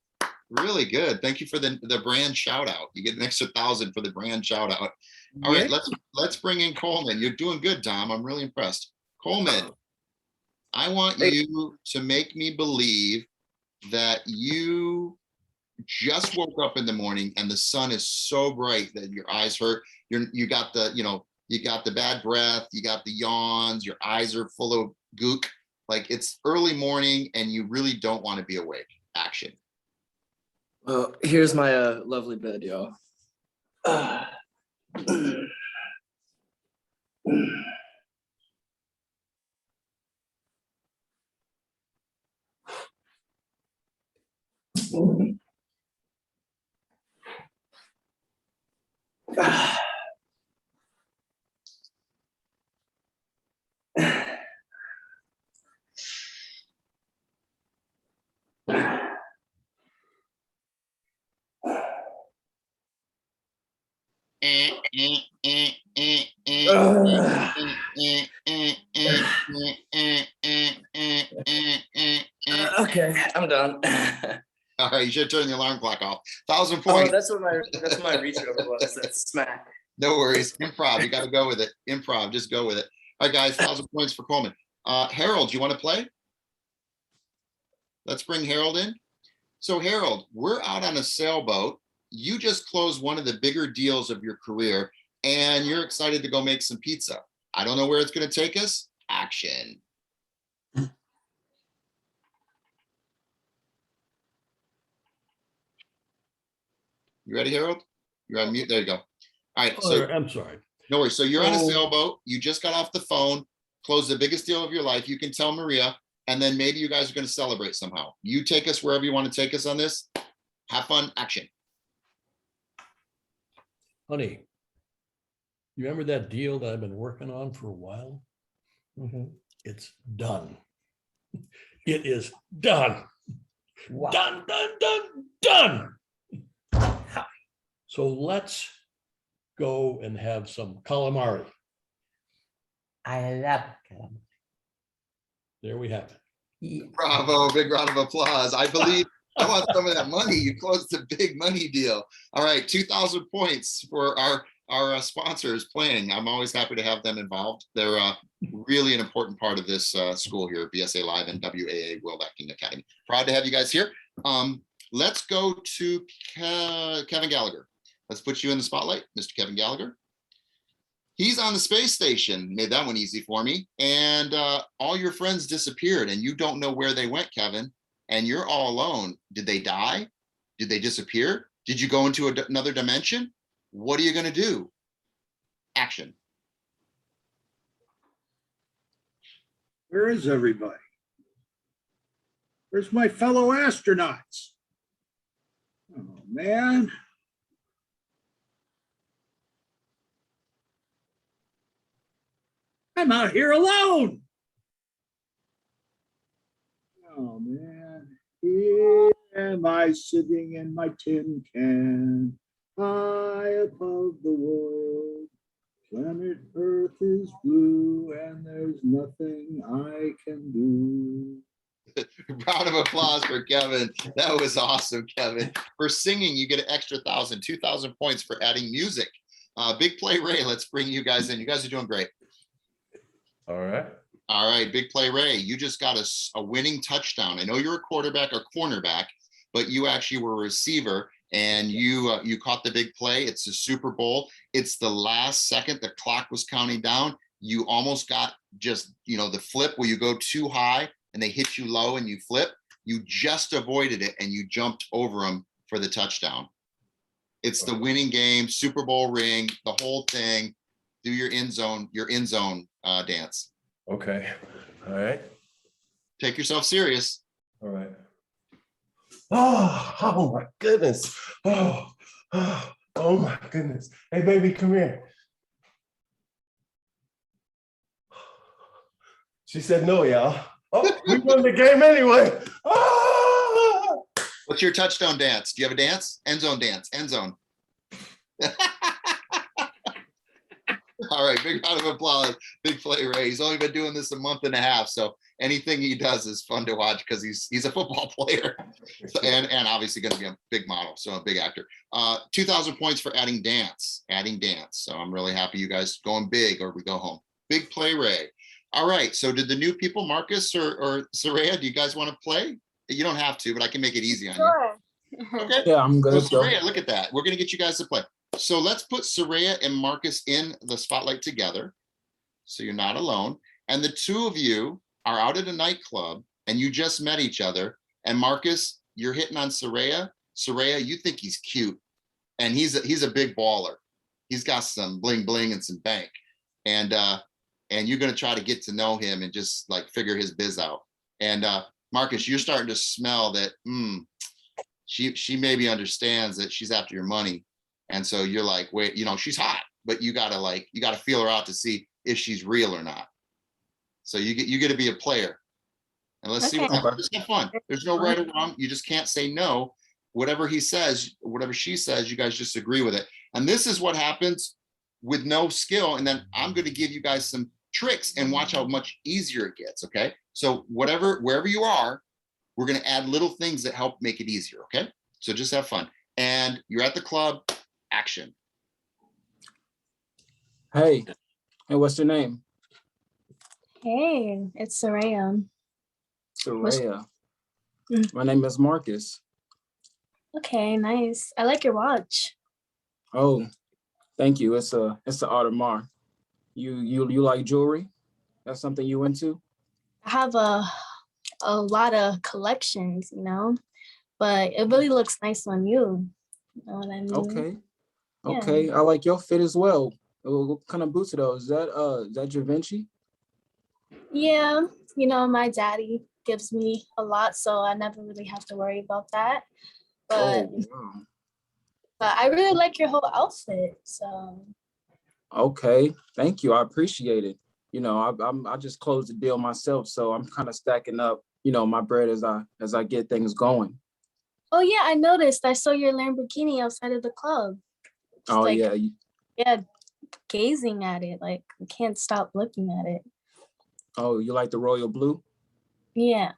Really good. Thank you for the brand shout out. You get an extra 1,000 for the brand shout out. All right, let's bring in Coleman. You're doing good, Tom. I'm really impressed. Coleman, I want you to make me believe that you just woke up in the morning and the sun is so bright that your eyes hurt. You got the, you got the bad breath, you got the yawns, your eyes are full of gook. Like it's early morning and you really don't want to be awake. Action. Well, here's my lovely bed, y'all. Okay, I'm done. All right, you should turn the alarm clock off. 1,000 points. Oh, that's what my reach over was. That's smack. No worries. Improv. You got to go with it. Improv. Just go with it. All right, guys. 1,000 points for Coleman. Harold, do you want to play? Let's bring Harold in. So Harold, we're out on a sailboat. You just closed one of the bigger deals of your career, and you're excited to go make some pizza. I don't know where it's going to take us. Action. You ready, Harold? You're on mute. There you go. All right. So I'm sorry. No worries. So you're on a sailboat. You just got off the phone, closed the biggest deal of your life. You can tell Maria, and then maybe you guys are going to celebrate somehow. You take us wherever you want to take us on this. Have fun. Action. Honey, you remember that deal that I've been working on for a while? It's done. It is done. Wow. Done. So let's go and have some calamari. I love calamari. There we have it. Yeah. Bravo. Big round of applause. I believe I want some of that money. You closed a big money deal. All right. 2,000 points for our sponsors playing. I'm always happy to have them involved. They're really an important part of this school here, BSA-LIVE and WAA World Acting Academy. Proud to have you guys here. Let's go to Kevin Gallagher. Let's put you in the spotlight, Mr. Kevin Gallagher. He's on the space station. Made that one easy for me. And all your friends disappeared and you don't know where they went, Kevin. And you're all alone. Did they die? Did they disappear? Did you go into another dimension? What are you going to do? Action. Where is everybody? Where's my fellow astronauts? Oh, man. I'm out here alone. Oh, man. Here am I sitting in my tin can, high above the world. Planet Earth is blue and there's nothing I can do. Round of applause for Kevin. That was awesome, Kevin. For singing, you get an extra 1,000, 2,000 points for adding music. Big Play Ray, let's bring you guys in. You guys are doing great. All right. All right, Big Play Ray, you just got a winning touchdown. I know you're a quarterback or cornerback, but you actually were a receiver and you caught the big play. It's the Super Bowl. It's the last second. The clock was counting down. You almost got just, the flip where you go too high and they hit you low and you flip. You just avoided it and you jumped over them for the touchdown. It's the winning game, Super Bowl ring, the whole thing. Do your end zone dance. Okay. All right. Take yourself serious. All right. Oh my goodness. Oh my goodness. Hey, baby, come here. She said no, y'all. Oh, we won the game anyway. Oh! What's your touchdown dance? Do you have a dance? End zone dance. End zone. All right, big round of applause. Big Play Ray. He's only been doing this a month and a half, so anything he does is fun to watch because he's a football player. So, and obviously going to be a big model, so a big actor. 2,000 points for adding dance. So I'm really happy you guys going big, or we go home. Big play, Ray. All right, so did the new people, Marcus or Saraya, do you guys want to play? You don't have to, but I can make it easy on you. Okay. Yeah, I'm good. So Saraya, look at that. We're going to get you guys to play. So let's put Saraya and Marcus in the spotlight together, so you're not alone. And the two of you are out at a nightclub and you just met each other. And Marcus, you're hitting on Saraya. Saraya, you think he's cute, and he's a big baller. He's got some bling bling and some bank. And you're going to try to get to know him and just like figure his biz out. And Marcus, you're starting to smell that she maybe understands that she's after your money. And so you're like, wait, she's hot, but you gotta feel her out to see if she's real or not. So you get to be a player, and let's see what happens. Just have fun. There's no right or wrong. You just can't say no. Whatever he says, whatever she says, you guys just agree with it. And this is what happens with no skill. And then I'm going to give you guys some tricks and watch how much easier it gets. Okay. So wherever you are, we're going to add little things that help make it easier. Okay. So just have fun. And you're at the club. Action. Hey, what's your name? Hey, it's Saraya. Saraya. My name is Marcus. Okay, nice. I like your watch. Oh, thank you. It's a Audemars. You like jewelry? That's something you into? I have a lot of collections, but it really looks nice on you. You know what I mean? Okay. Yeah. Okay, I like your fit as well. What kind of boots are those? Is that Givenchy? Yeah, my daddy gives me a lot, so I never really have to worry about that. But, wow. But I really like your whole outfit, so. Okay, thank you. I appreciate it. I just closed the deal myself, so I'm kind of stacking up, my bread as I get things going. Oh yeah, I noticed. I saw your Lamborghini outside of the club. Oh yeah. Yeah, gazing at it, like I can't stop looking at it. Oh, you like the royal blue? Yeah.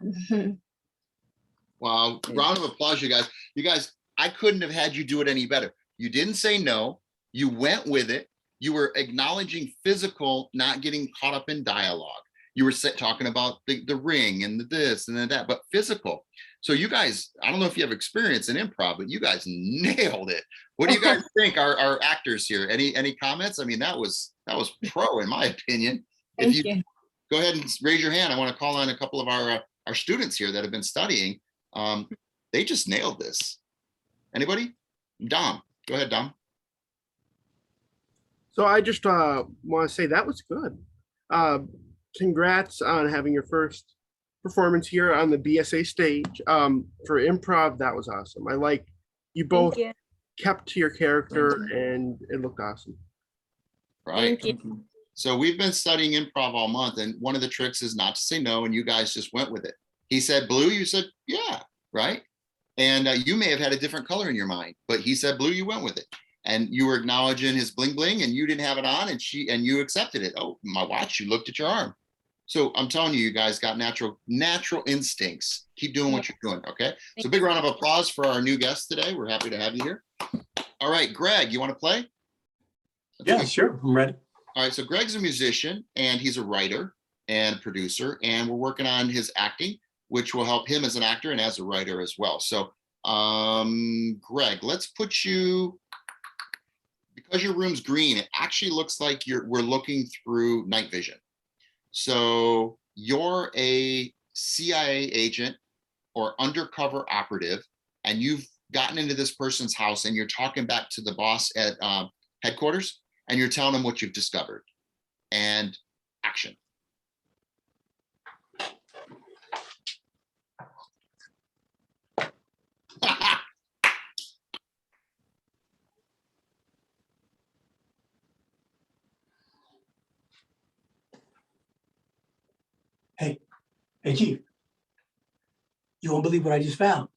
Wow, round of applause, you guys. You guys, I couldn't have had you do it any better. You didn't say no. You went with it. You were acknowledging physical, not getting caught up in dialogue. You were talking about the ring and this and that, but physical. So you guys, I don't know if you have experience in improv, but you guys nailed it. What do you guys think, our actors here? Any comments? I mean, that was pro in my opinion. Thank you. Go ahead and raise your hand. I want to call on a couple of our students here that have been studying. They just nailed this. Anybody? Dom, go ahead, Dom. So I just want to say that was good. Congrats on having your first performance here on the BSA stage. For improv, that was awesome. I like you both kept to your character and it looked awesome. Right. So we've been studying improv all month, and one of the tricks is not to say no, and you guys just went with it. He said blue, you said yeah, right? And you may have had a different color in your mind, but he said blue, you went with it. And you were acknowledging his bling bling, and you didn't have it on, and you accepted it. Oh, my watch, you looked at your arm. So I'm telling you, you guys got natural instincts. Keep doing what you're doing, okay? So big round of applause for our new guest today. We're happy to have you here. All right, Greg, you want to play? Yeah, sure, I'm ready. All right, so Greg's a musician, and he's a writer and producer, and we're working on his acting, which will help him as an actor and as a writer as well. So Greg, let's put you, because your room's green, it actually looks like we're looking through night vision. So you're a CIA agent or undercover operative, and you've gotten into this person's house, and you're talking back to the boss at headquarters, and you're telling them what you've discovered. And action. Hey, Chief, you won't believe what I just found.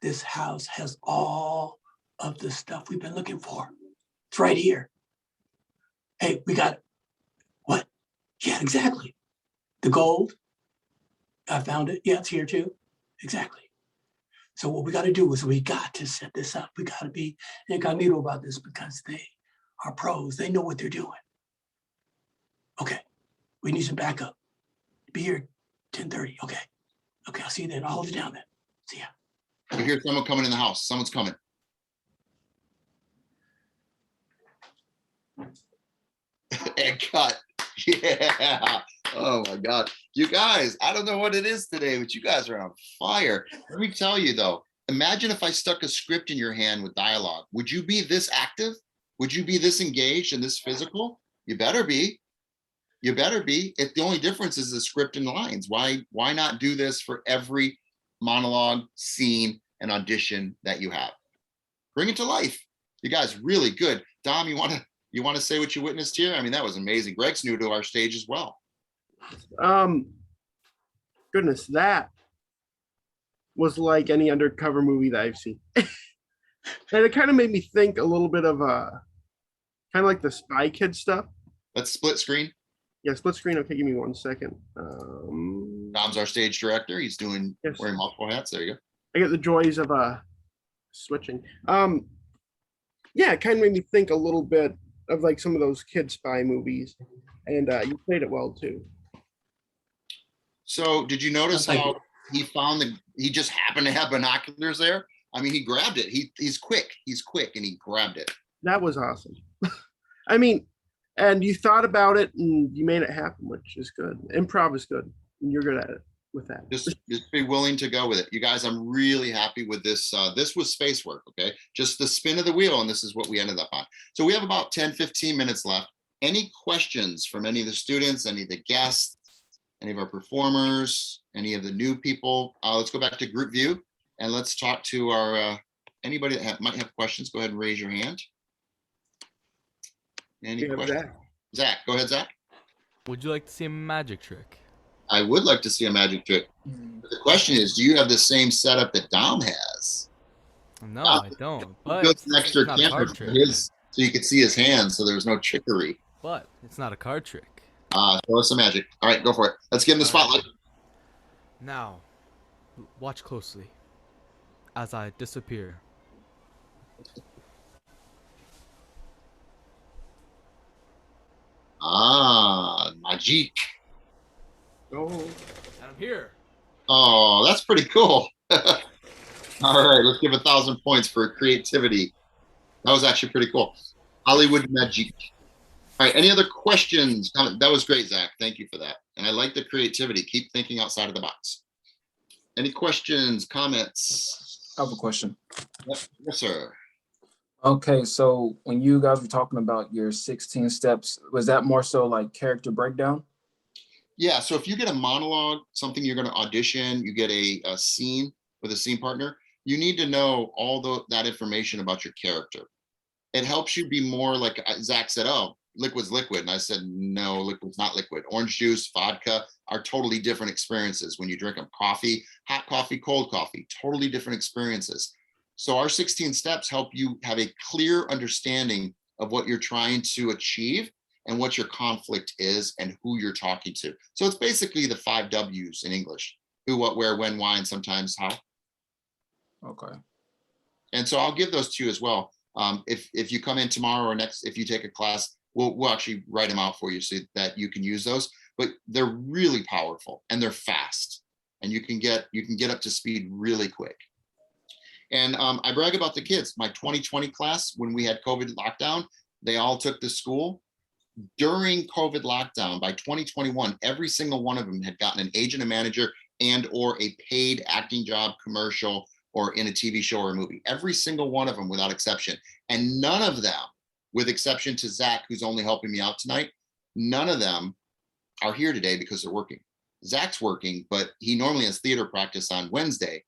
This house has all of the stuff we've been looking for. It's right here. Hey, we got what? Yeah, exactly. The gold, I found it. Yeah, it's here too. Exactly. So what we got to do is we got to set this up. We got to be incognito about this because they are pros. They know what they're doing. Okay. We need some backup. Be here 10:30. Okay. Okay, I'll see you then. I'll hold you down then. See ya. You hear someone coming in the house. Someone's coming. And cut. Yeah. Oh my God. You guys, I don't know what it is today, but you guys are on fire. Let me tell you though, imagine if I stuck a script in your hand with dialogue. Would you be this active? Would you be this engaged and this physical? You better be. You better be. If the only difference is the script and the lines. Why not do this for every monologue, scene, and audition that you have? Bring it to life. You guys really good. Dom, you want to say what you witnessed here? I mean, that was amazing. Greg's new to our stage as well. Goodness, that was like any undercover movie that I've seen. And it kind of made me think a little bit of kind of like the Spy Kid stuff. Let's split screen. Yeah, split screen. Okay, give me 1 second. Dom's our stage director. He's doing wearing multiple hats. There you go. I get the joys of switching. Yeah, it kind of made me think a little bit of like some of those kid spy movies, and you played it well too. So did you notice how he just happened to have binoculars there? I mean, he grabbed it. He's quick, and he grabbed it. That was awesome. I mean, and you thought about it and you made it happen, which is good. Improv is good, and you're good at it with that. Just be willing to go with it. You guys, I'm really happy with this. This was space work, okay? Just the spin of the wheel, and this is what we ended up on. So we have about 10, 15 minutes left. Any questions from any of the students, any of the guests, any of our performers, any of the new people? Let's go back to group view, and let's talk to our, anybody that might have questions, go ahead and raise your hand. Any questions? Zach, go ahead, Zach. Would you like to see a magic trick? I would like to see a magic trick. The question is, do you have the same setup that Dom has? No, I don't. But It's an extra not a camera card for trick. his, so you could see his hands, so there's no trickery. But it's not a card trick. So it's a magic. All right, go for it. Let's give him the spotlight. Now, watch closely as I disappear. Magic. Oh. And I'm here. Oh, that's pretty cool. All right, let's give 1,000 points for creativity. That was actually pretty cool. Hollywood magic. All right, any other questions? That was great, Zach. Thank you for that. And I like the creativity. Keep thinking outside of the box. Any questions, comments? I have a question. Yes, sir. Okay, so when you guys were talking about your 16 steps, was that more so like character breakdown? Yeah, so if you get a monologue, something you're going to audition, you get a scene with a scene partner, you need to know all that information about your character. It helps you be more like Zach said, oh, liquid's liquid. And I said, no, liquid's not liquid. Orange juice, vodka are totally different experiences when you drink them. Coffee, hot coffee, cold coffee, totally different experiences. So our 16 steps help you have a clear understanding of what you're trying to achieve and what your conflict is and who you're talking to. So it's basically the 5 W's in English: who, what, where, when, why, and sometimes how. Okay. And so I'll give those to you as well. If you come in tomorrow or next, if you take a class, we'll actually write them out for you so that you can use those. But they're really powerful and they're fast, and you can get up to speed really quick. And I brag about the kids. My 2020 class, when we had COVID lockdown, they all took to school. During COVID lockdown, by 2021, every single one of them had gotten an agent, a manager, and or a paid acting job, commercial, or in a TV show or a movie. Every single one of them without exception. And none of them, with exception to Zach, who's only helping me out tonight, none of them are here today because they're working. Zach's working, but he normally has theater practice on Wednesday,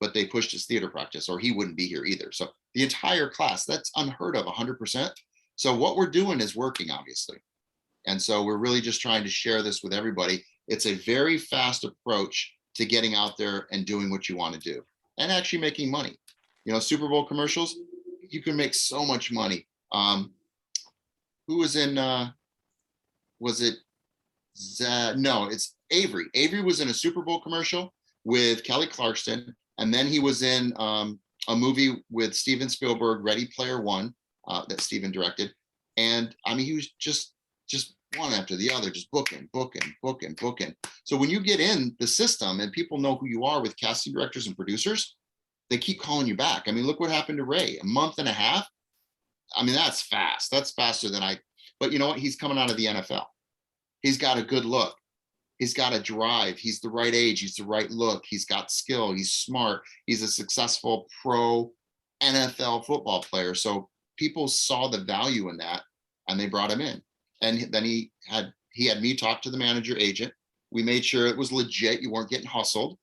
but they pushed his theater practice or he wouldn't be here either. So the entire class, that's unheard of, 100%. So what we're doing is working, obviously. And so we're really just trying to share this with everybody. It's a very fast approach to getting out there and doing what you want to do and actually making money. You know, Super Bowl commercials, you can make so much money. Who was in, was it No, it's Avery. Avery was in a Super Bowl commercial with Kelly Clarkson, and then he was in a movie with Steven Spielberg, Ready Player One, that Steven directed. And I mean, he was just one after the other, just booking. So when you get in the system and people know who you are with casting directors and producers, they keep calling you back. I mean, look what happened to Ray, a month and a half. I mean, that's fast. That's faster than but you know what? He's coming out of the NFL. He's got a good look. He's got a drive. He's the right age. He's the right look. He's got skill. He's smart. He's a successful pro NFL football player. So people saw the value in that and they brought him in. And then he had me talk to the manager agent. We made sure it was legit. You weren't getting hustled,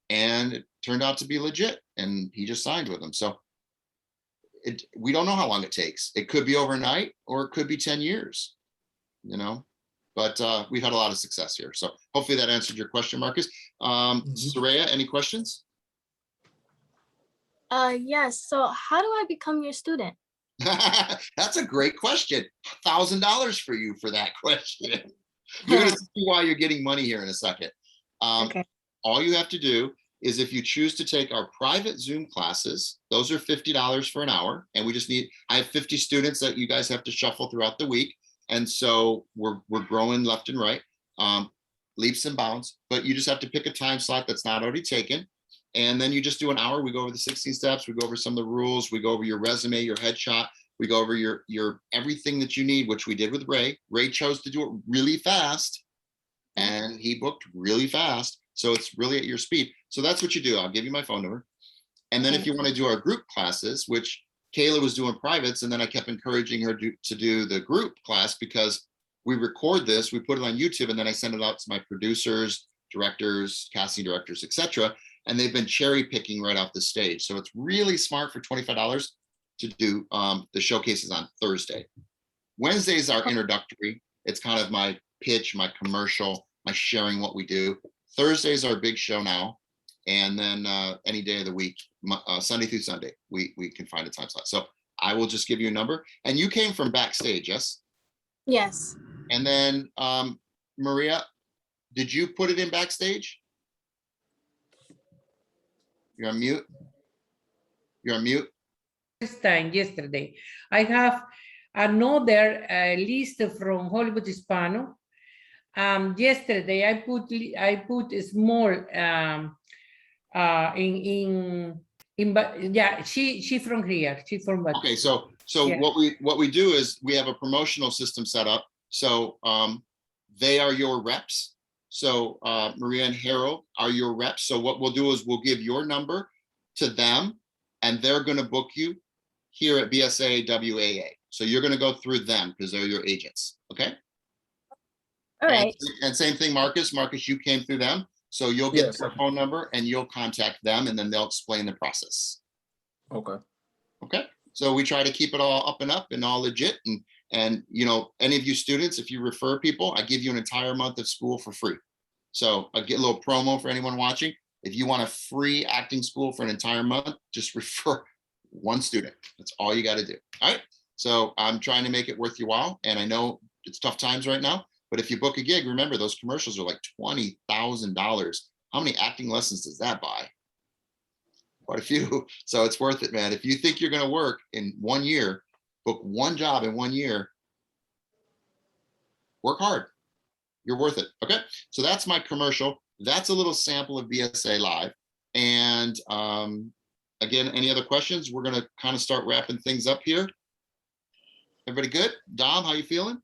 and it turned out to be legit. And he just signed with him. So we don't know how long it takes. It could be overnight, or it could be 10 years. You know, but we've had a lot of success here. So hopefully that answered your question, Marcus. Saraya, any questions? Yes. So how do I become your student? That's a great question. $1,000 for you for that question. You're going to see why you're getting money here in a second. Okay. All you have to do is, if you choose to take our private Zoom classes, those are $50 for an hour. And I have 50 students that you guys have to shuffle throughout the week. And so we're growing left and right, leaps and bounds, but you just have to pick a time slot that's not already taken. And then you just do an hour. We go over the 16 steps. We go over some of the rules. We go over your resume, your headshot. We go over your everything that you need, which we did with Ray. Ray chose to do it really fast, and he booked really fast. So it's really at your speed. So that's what you do. I'll give you my phone number. And then if you want to do our group classes, which Kayla was doing privates, and then I kept encouraging her to do the group class, because we record this, we put it on YouTube, and then I send it out to my producers, directors, casting directors, etc. And they've been cherry picking right off the stage. So it's really smart for $25 to do the showcases on Thursday. Wednesdays are introductory. It's kind of my pitch, my commercial, my sharing what we do. Thursday's our big show now. And then any day of the week, Sunday through Sunday, we can find a time slot. So I will just give you a number. And you came from backstage, yes? Yes. And then Maria, did you put it in backstage? You're on mute. You're on mute. First time yesterday. I have another list from Hollywood Hispano. Yesterday I put a small yeah, she from here. She from okay, so yeah. what we do is we have a promotional system set up. So they are your reps. So Maria and Harold are your reps. So what we'll do is we'll give your number to them, and they're going to book you here at BSA-WAA. So you're going to go through them because they're your agents. Okay. All right. And same thing, Marcus. Marcus, you came through them. So you'll get their phone number and you'll contact them, and then they'll explain the process. Okay. Okay. So we try to keep it all up and all legit. And you know, any of you students, if you refer people, I give you an entire month of school for free. So I get a little promo for anyone watching. If you want a free acting school for an entire month, just refer one student. That's all you got to do. All right. So I'm trying to make it worth your while. And I know it's tough times right now, but if you book a gig, remember those commercials are like $20,000. How many acting lessons does that buy? Quite a few. So it's worth it, man. If you think you're going to work in 1 year, book one job in 1 year, work hard. You're worth it. Okay. So that's my commercial. That's a little sample of BSA Live. And again, any other questions? We're going to kind of start wrapping things up here. Everybody good? Dom, how you feeling?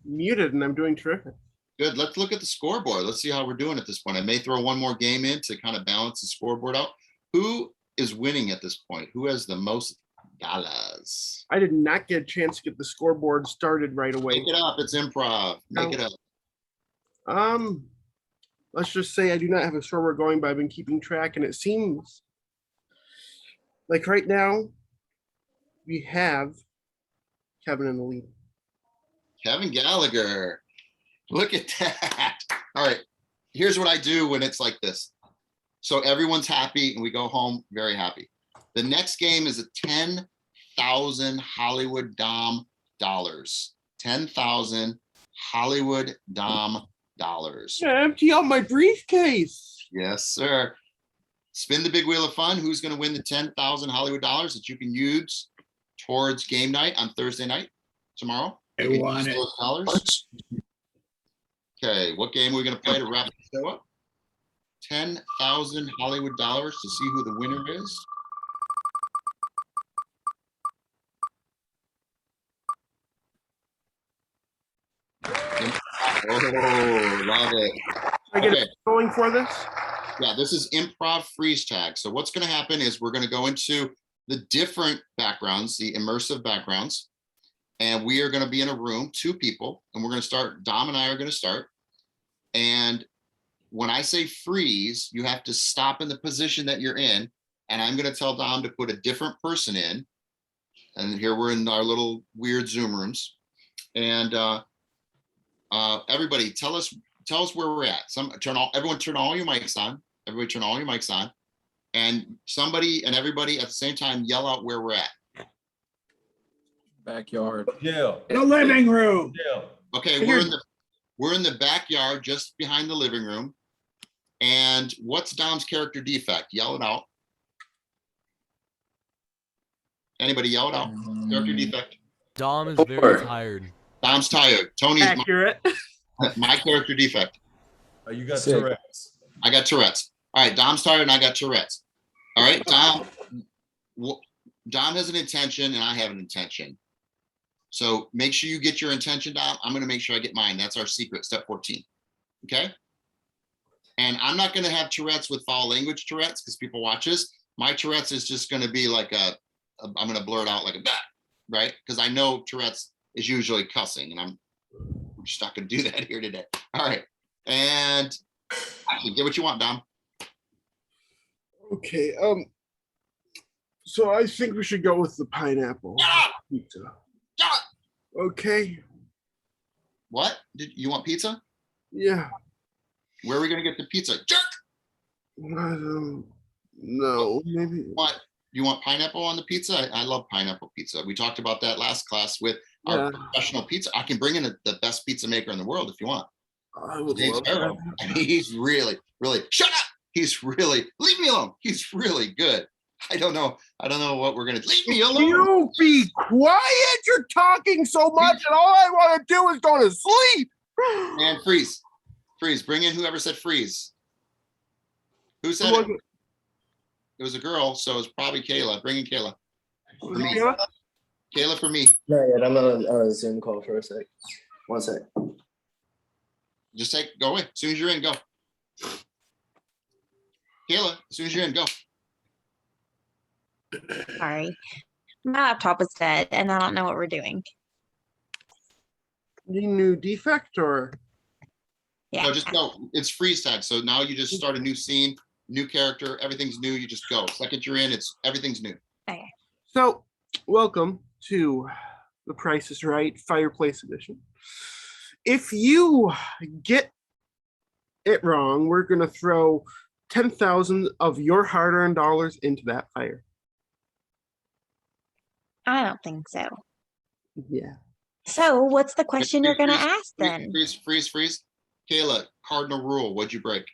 Muted, and I'm doing terrific. Good. Let's look at the scoreboard. Let's see how we're doing at this point. I may throw one more game in to kind of balance the scoreboard out. Who is winning at this point? Who has the most dollars? I did not get a chance to get the scoreboard started right away. Make it up. It's improv. Make it up. Let's just say I do not have a scoreboard going, but I've been keeping track, and it seems like right now we have Kevin in the lead. Kevin Gallagher. Look at that. All right. Here's what I do when it's like this. So everyone's happy and we go home very happy. The next game is a 10,000 Hollywood Dom dollars. 10,000 Hollywood Dom dollars. Yeah, empty out my briefcase. Yes, sir. Spin the big wheel of fun. Who's going to win the 10,000 Hollywood dollars that you can use towards game night on Thursday night tomorrow? I You can want use it. those dollars. Okay, what game are we going to play to wrap the show up? 10,000 Hollywood dollars to see who the winner is. Oh, love it. I get Okay. going for this? Yeah, this is improv freeze tag. So what's going to happen is we're going to go into the different backgrounds, the immersive backgrounds, and we are going to be in a room, 2 people, and we're going to start. Dom and I are going to start. And when I say freeze, you have to stop in the position that you're in. And I'm going to tell Dom to put a different person in. And here we're in our little weird Zoom rooms. And everybody, tell us where we're at. Everyone turn all your mics on. Everybody turn all your mics on. And somebody and everybody at the same time yell out where we're at. Backyard. Yeah. The living room. Yeah. Okay, we're in the backyard just behind the living room. And what's Dom's character defect? Yell it out. Anybody yell it out? Character defect. Dom is very tired. Dom's tired. Tony's accurate. My character defect. You got Tourette's. I got Tourette's. All right, Dom's tired and I got Tourette's. All right, Dom has an intention and I have an intention. So make sure you get your intention, Dom. I'm going to make sure I get mine. That's our secret, step 14. Okay? And I'm not going to have Tourette's with foul language Tourette's because people watch this. My Tourette's is just going to be like I'm going to blurt out like a bat, right? Because I know Tourette's is usually cussing and I'm just not going to do that here today. All right. And actually, get what you want, Dom. Okay. So I think we should go with the pineapple pizza. Okay. What? Did you want pizza? Yeah. Where are we going to get the pizza? Jerk! I don't know. Maybe. What? You want pineapple on the pizza? I love pineapple pizza. We talked about that last class with our professional pizza. I can bring in the best pizza maker in the world if you want. I would love that. And he's really, shut up. Leave me alone. He's really good. I don't know what we're going to, leave me alone. You be quiet. You're talking so much and all I want to do is go to sleep. And freeze. Bring in whoever said freeze. Who said it? It was a girl, so it's probably Kayla. Bring in Kayla. For me. Kayla for me. No, yeah, I'm on a Zoom call for a sec. 1 sec. Just go away. As soon as you're in, go. Kayla, as soon as you're in, go. Sorry. My laptop is dead and I don't know what we're doing. Any new defect or? Yeah. No, just go. It's freeze tag. So now you just start a new scene, new character, everything's new. You just go. Second you're in, everything's new. Okay. So, welcome to The Price is Right Fireplace Edition. If you get it wrong, we're going to throw 10,000 of your hard-earned dollars into that fire. I don't think so. Yeah. So what's the question you're going to ask then? Freeze. Kayla, cardinal rule, what'd you break?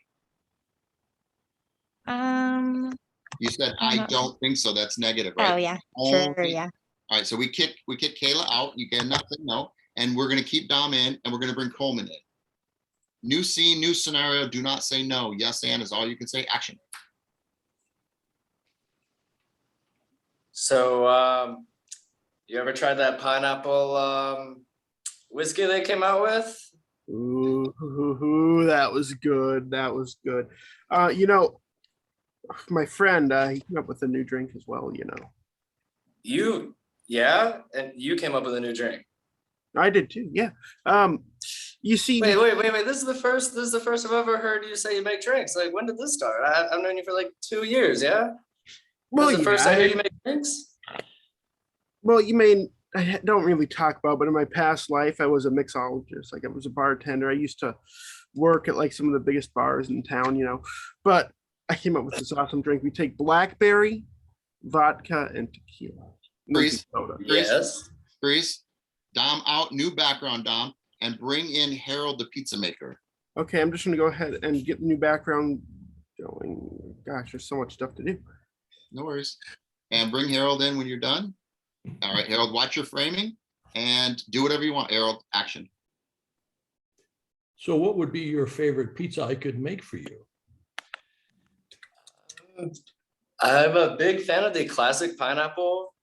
You said, I don't think so. That's negative, right? Oh, yeah. Sure, yeah. All right, so we kick Kayla out. You get nothing, no. And we're going to keep Dom in, and we're going to bring Coleman in. New scene, new scenario. Do not say no. Yes, and is all you can say. Action. So, you ever tried that pineapple whiskey they came out with? Ooh, that was good. My friend, he came up with a new drink as well, Yeah? And you came up with a new drink? I did too, yeah. You see. Wait. This is the first I've ever heard you say you make drinks. Like, when did this start? I've known you for like 2 years, yeah? Well, this is the first I hear you make drinks? Well, I don't really talk about, but in my past life, I was a mixologist. Like I was a bartender. I used to work at like some of the biggest bars in town, but I came up with this awesome drink. We take blackberry, vodka, and tequila. Freeze. Yes. Freeze. Dom out. New background, Dom. and bring in Harold, the pizza maker. Okay, I'm just gonna go ahead and get the new background going. Gosh, there's so much stuff to do. No worries. And bring Harold in when you're done. All right, Harold, watch your framing and do whatever you want. Harold, action. So what would be your favorite pizza I could make for you? I'm a big fan of the classic pineapple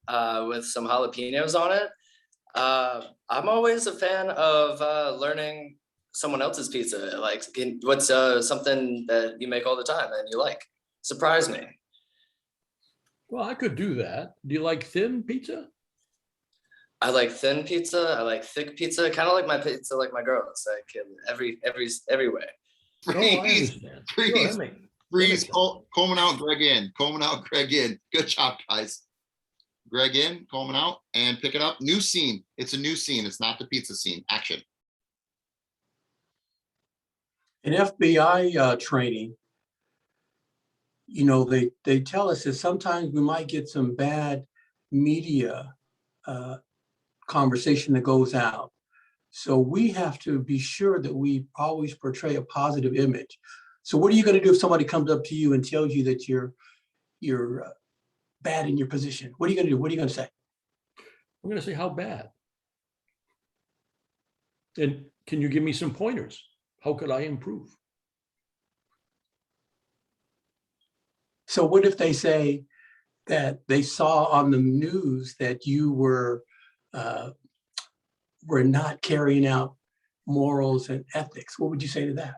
with some jalapenos on it. I'm always a fan of learning someone else's pizza. Like, what's something that you make all the time and you like? Surprise me. Well, I could do that. Do you like thin pizza? I like thin pizza. I like thick pizza. Kind of like my pizza, like my girls. Like every way. No, I understand. Sure, that makes Freeze, Coleman out, Greg in. Coleman out, Greg in. Good job, guys. Greg in, Coleman out, and pick it up. New scene. It's a new scene. It's not the pizza scene. Action. In FBI training, you know, they tell us that sometimes we might get some bad media conversation that goes out. So we have to be sure that we always portray a positive image. So what are you going to do if somebody comes up to you and tells you that you're bad in your position? What are you going to do? What are you going to say? I'm going to say, how bad? And can you give me some pointers? How could I improve? So what if they say that they saw on the news that you were not carrying out morals and ethics? What would you say to that?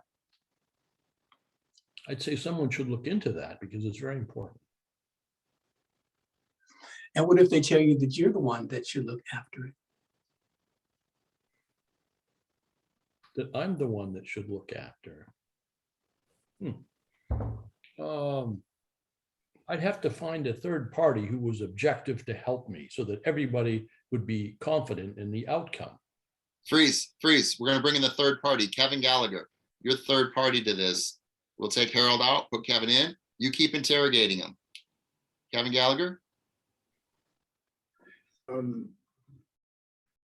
I'd say someone should look into that because it's very important. And what if they tell you that you're the one that should look after it? That I'm the one that should look after. I'd have to find a third party who was objective to help me so that everybody would be confident in the outcome. Freeze. We're going to bring in the third party, Kevin Gallagher. You're third party to this. We'll take Harold out, put Kevin in. You keep interrogating him. Kevin Gallagher.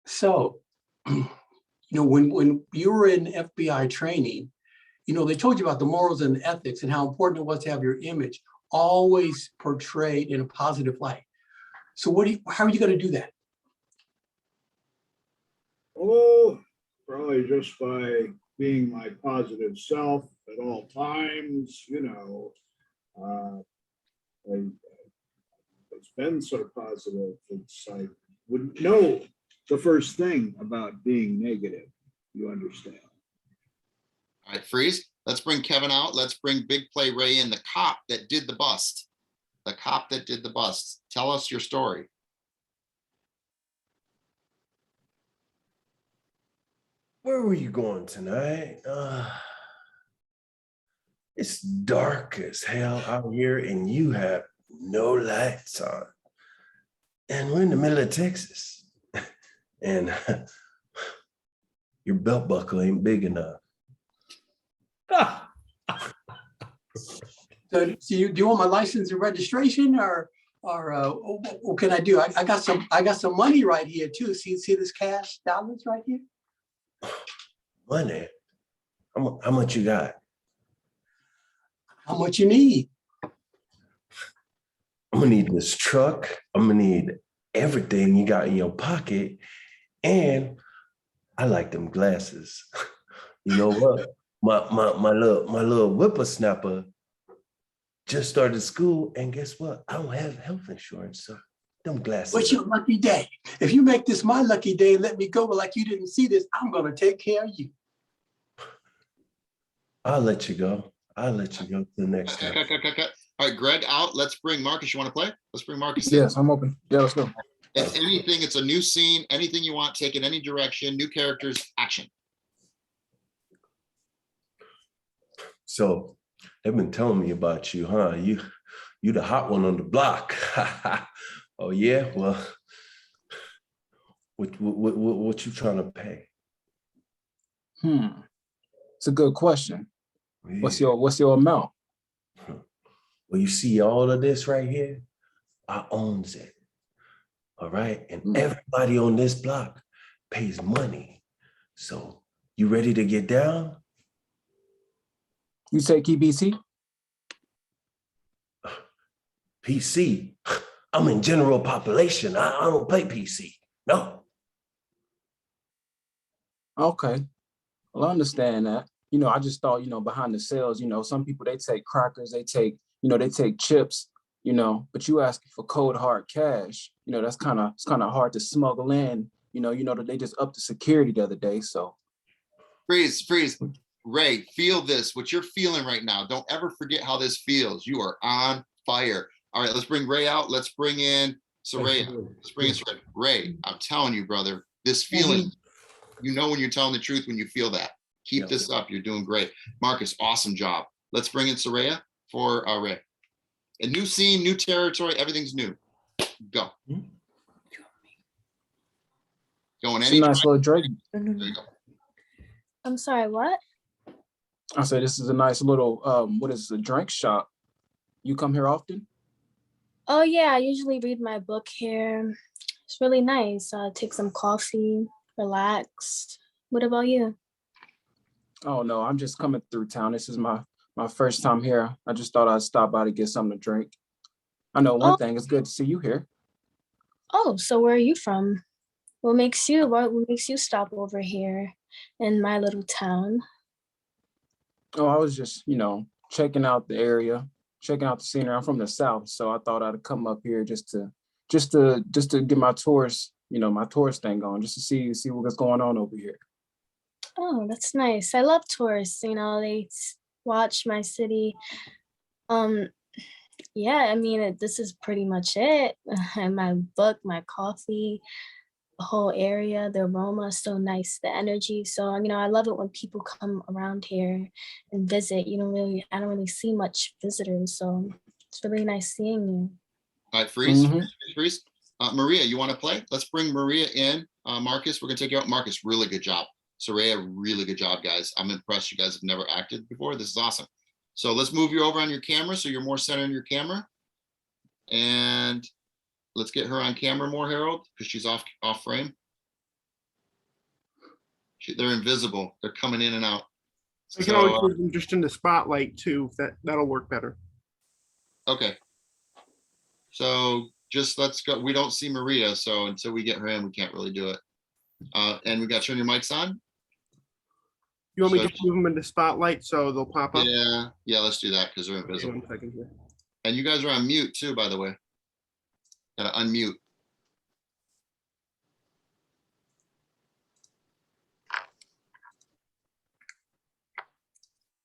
So, you know, when you were in FBI training, you know, they told you about the morals and the ethics and how important it was to have your image always portrayed in a positive light. So how are you going to do that? Oh, probably just by being my positive self at all times, you know. It's been so positive. I wouldn't know the first thing about being negative. You understand? All right, freeze. Let's bring Kevin out. Let's bring Big Play Ray in, the cop that did the bust. The cop that did the bust. Tell us your story. Where were you going tonight? It's dark as hell out here and you have no lights on. And we're in the middle of Texas. And your belt buckle ain't big enough. So do you want my license and registration or what can I do? I got some money right here too. See this cash dollars right here? Money? How much you got? How much you need? I'm gonna need this truck. I'm gonna need everything you got in your pocket. And I like them glasses. You know what? My little whippersnapper just started school, and guess what? I don't have health insurance, so them glasses. What's your lucky day? If you make this my lucky day and let me go like you didn't see this, I'm gonna take care of you. I'll let you go. I'll let you go to the next time. All right, Greg out. Let's bring Marcus. You want to play? Let's bring Marcus. Yes, I'm open. Yeah, let's go. If anything, it's a new scene. Anything you want, take it any direction. New characters, action. So they've been telling me about you, huh? You the hot one on the block. Oh yeah? Well, what you trying to pay? It's a good question. Yeah. What's your amount? Well, you see all of this right here? I owns it. All right. And everybody on this block pays money So you ready to get down? You say KBC? PC. I'm in general population. I don't play PC. No. Okay. Well, I understand that. You know, I just thought, you know, behind the sales, you know, some people, they take crackers, they take, you know, they take chips, you know, but you asking for cold hard cash, you know, it's kind of hard to smuggle in, you know, that they just upped the security the other day. So Freeze. Ray, feel this, what you're feeling right now. Don't ever forget how this feels. You are on fire. All right, let's bring Ray out. Let's bring in Saraya. Let's bring in Saraya. Ray, I'm telling you, brother, this feeling, you know when you're telling the truth when you feel that. Keep this up. You're doing great. Marcus, awesome job. Let's bring in Saraya for Ray. A new scene, new territory, everything's new. Go. Going it's any a nice little drink. There you go. I'm sorry, what? I say this is a nice little, what is a drink shop? You come here often? Oh yeah, I usually read my book here. It's really nice. Take some coffee, relax. What about you? Oh no, I'm just coming through town. This is my first time here. I just thought I'd stop by to get something to drink. I know one thing, it's good to see you here. Oh, so where are you from? What makes you stop over here in my little town? Oh, I was just, you know, checking out the area, checking out the scenery. I'm from the South, so I thought I'd come up here just to get my tourist, you know, my tourist thing going, just to see what's going on over here. Oh, that's nice. I love tourists, you know, they watch my city. Yeah, I mean, this is pretty much it. And my book, my coffee, the whole area, the aroma is so nice, the energy. So, you know, I love it when people come around here and visit. I don't really see much visitors, so it's really nice seeing you. All right, freeze. Maria, you want to play? Let's bring Maria in. Marcus, we're gonna take you out. Marcus, really good job. Saraya, really good job, guys. I'm impressed. You guys have never acted before. This is awesome. So let's move you over on your camera so you're more centered in your camera. And let's get her on camera more, Harold, because she's off frame. They're invisible. They're coming in and out. I can always put them just in the spotlight too. That'll work better. Okay. So just let's go. We don't see Maria, so until we get her in, we can't really do it. And we got to turn your mics on. You want me to move them in the spotlight so they'll pop up? Yeah, let's do that because they're invisible. Okay, 1 second here. And you guys are on mute too, by the way. Gotta unmute.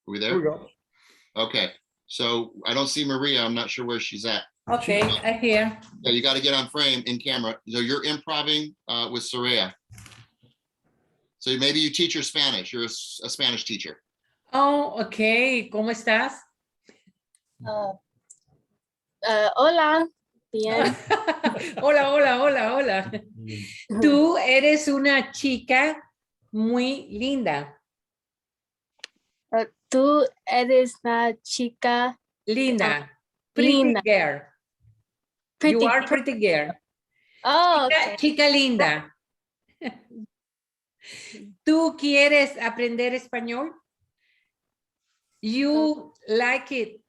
Are we there? Here we go. Okay, so I don't see Maria. I'm not sure where she's at. Okay, I hear. Yeah, you got to get on frame in camera. So you're improving with Saraya. So maybe you teach her Spanish. You're a Spanish teacher. Oh, okay. ¿Cómo estás? Hola. Bien. Hola. Tú eres una chica muy linda. Tú eres una chica linda. Pretty linda. girl. You are pretty girl. Oh, chica linda. ¿Tú quieres aprender español? You like it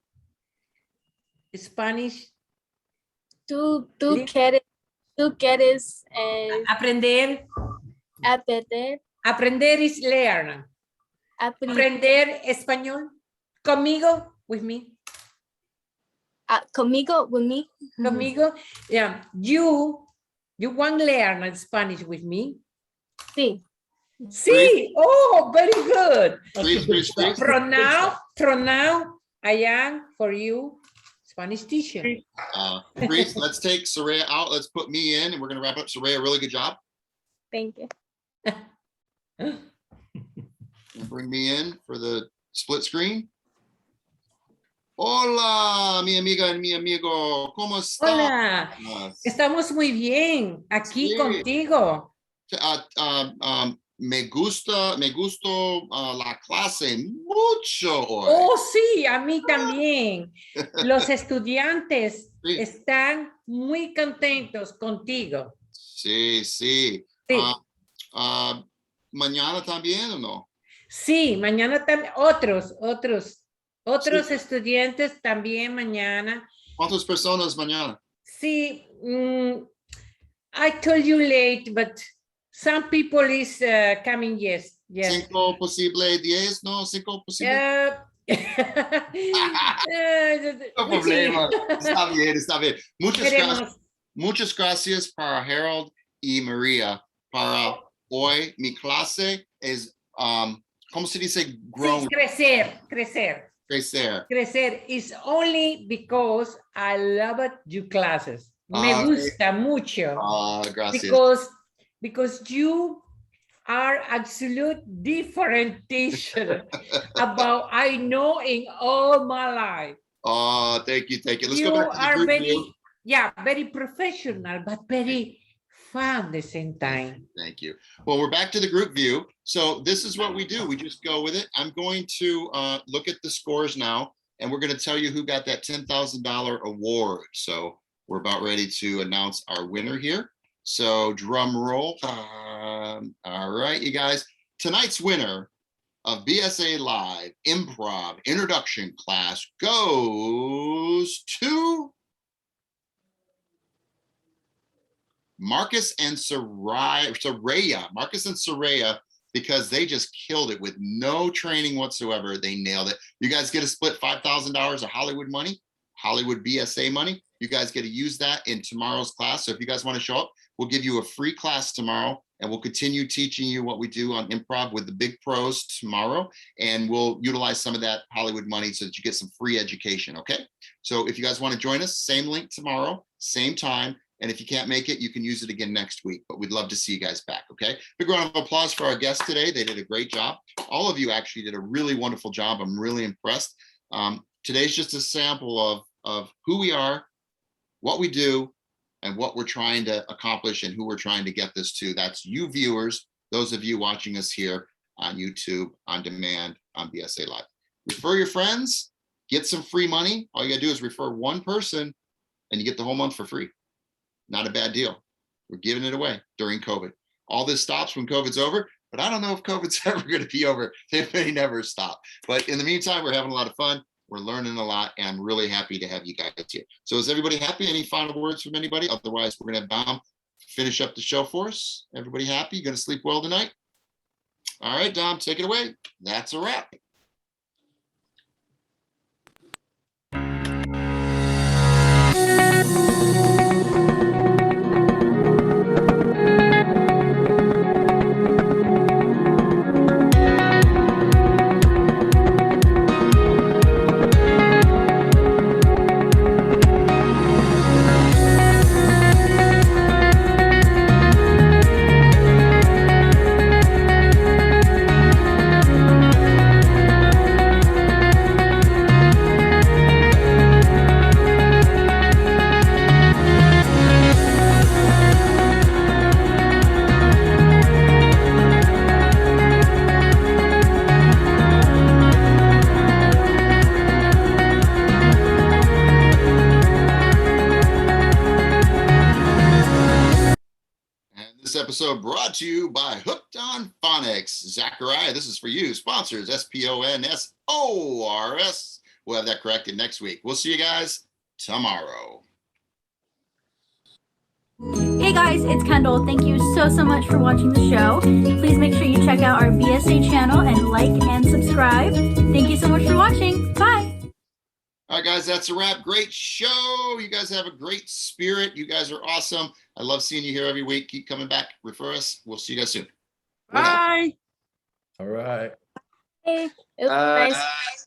Spanish? ¿Tú quieres aprender? Aprender is learn. Aprender español. Conmigo, with me. Conmigo, with me. Conmigo. Yeah. You want to learn Spanish with me? Sí. Sí. Oh, very good. Freeze. From now, I am for you Spanish teacher. Freeze, let's take Saraya out. Let's put me in and we're going to wrap up. Saraya, really good job. Thank you. Bring me in for the split screen. Hola, mi amiga y mi amigo. ¿Cómo estás? Hola. Estamos muy bien aquí contigo. Me gustó la clase mucho hoy. Oh, sí, a mí también. Los estudiantes están muy contentos contigo. Sí. mañana también o no? Sí, mañana también, otros estudiantes también mañana. ¿Cuántas personas mañana? Sí, I told you late, but some people is coming, yes. 5 posible, 10, no, 5 posible. No problema. Está bien, está bien. Muchas gracias para Harold y María. Para hoy, mi clase es, ¿cómo se dice? Grown. Sí, crecer. Is only because I love your classes. Me gusta mucho. Gracias. Because you are absolute different teacher about I know in all my life. Oh, thank you. Let's you go back to the are group very, view. very professional, but very fun at the same time. Thank you. Well, we're back to the group view. So this is what we do. We just go with it. I'm going to look at the scores now, and we're going to tell you who got that $10,000 award. So we're about ready to announce our winner here. So drum roll. All right, you guys. Tonight's winner of BSA Live Improv Introduction Class goes to Marcus and Saraya. Marcus and Saraya, because they just killed it with no training whatsoever. They nailed it. You guys get to split $5,000 of Hollywood money, Hollywood BSA money. You guys get to use that in tomorrow's class. So if you guys want to show up, we'll give you a free class tomorrow, and we'll continue teaching you what we do on improv with the big pros tomorrow. And we'll utilize some of that Hollywood money so that you get some free education, okay? So if you guys want to join us, same link tomorrow, same time. And if you can't make it, you can use it again next week, but we'd love to see you guys back, okay? Big round of applause for our guests today. They did a great job. All of you actually did a really wonderful job. I'm really impressed. Today's just a sample of who we are, what we do, and what we're trying to accomplish and who we're trying to get this to. That's you viewers, those of you watching us here on YouTube, on demand, on BSA Live. Refer your friends, get some free money. All you gotta do is refer one person and you get the whole month for free. Not a bad deal. We're giving it away during COVID. All this stops when COVID's over, but I don't know if COVID's ever gonna be over. It may never stop. But in the meantime, we're having a lot of fun. We're learning a lot, and I'm really happy to have you guys here. So is everybody happy? Any final words from anybody? Otherwise, we're gonna have Dom finish up the show for us. Everybody happy? You gonna sleep well tonight? All right, Dom, take it away. That's a wrap. This episode brought to you by Hooked on Phonics. Zachariah, this is for you. Sponsors, SPONSORS. We'll have that corrected next week. We'll see you guys tomorrow. Hey guys, it's Kendall. Thank you so much for watching the show. Please make sure you check out our BSA channel and like and subscribe. Thank you so much for watching. Bye. All right, guys, that's a wrap. Great show. You guys have a great spirit. You guys are awesome. I love seeing you here every week. Keep coming back. Refer us. We'll see you guys soon. Bye. All right. Hey, it was nice.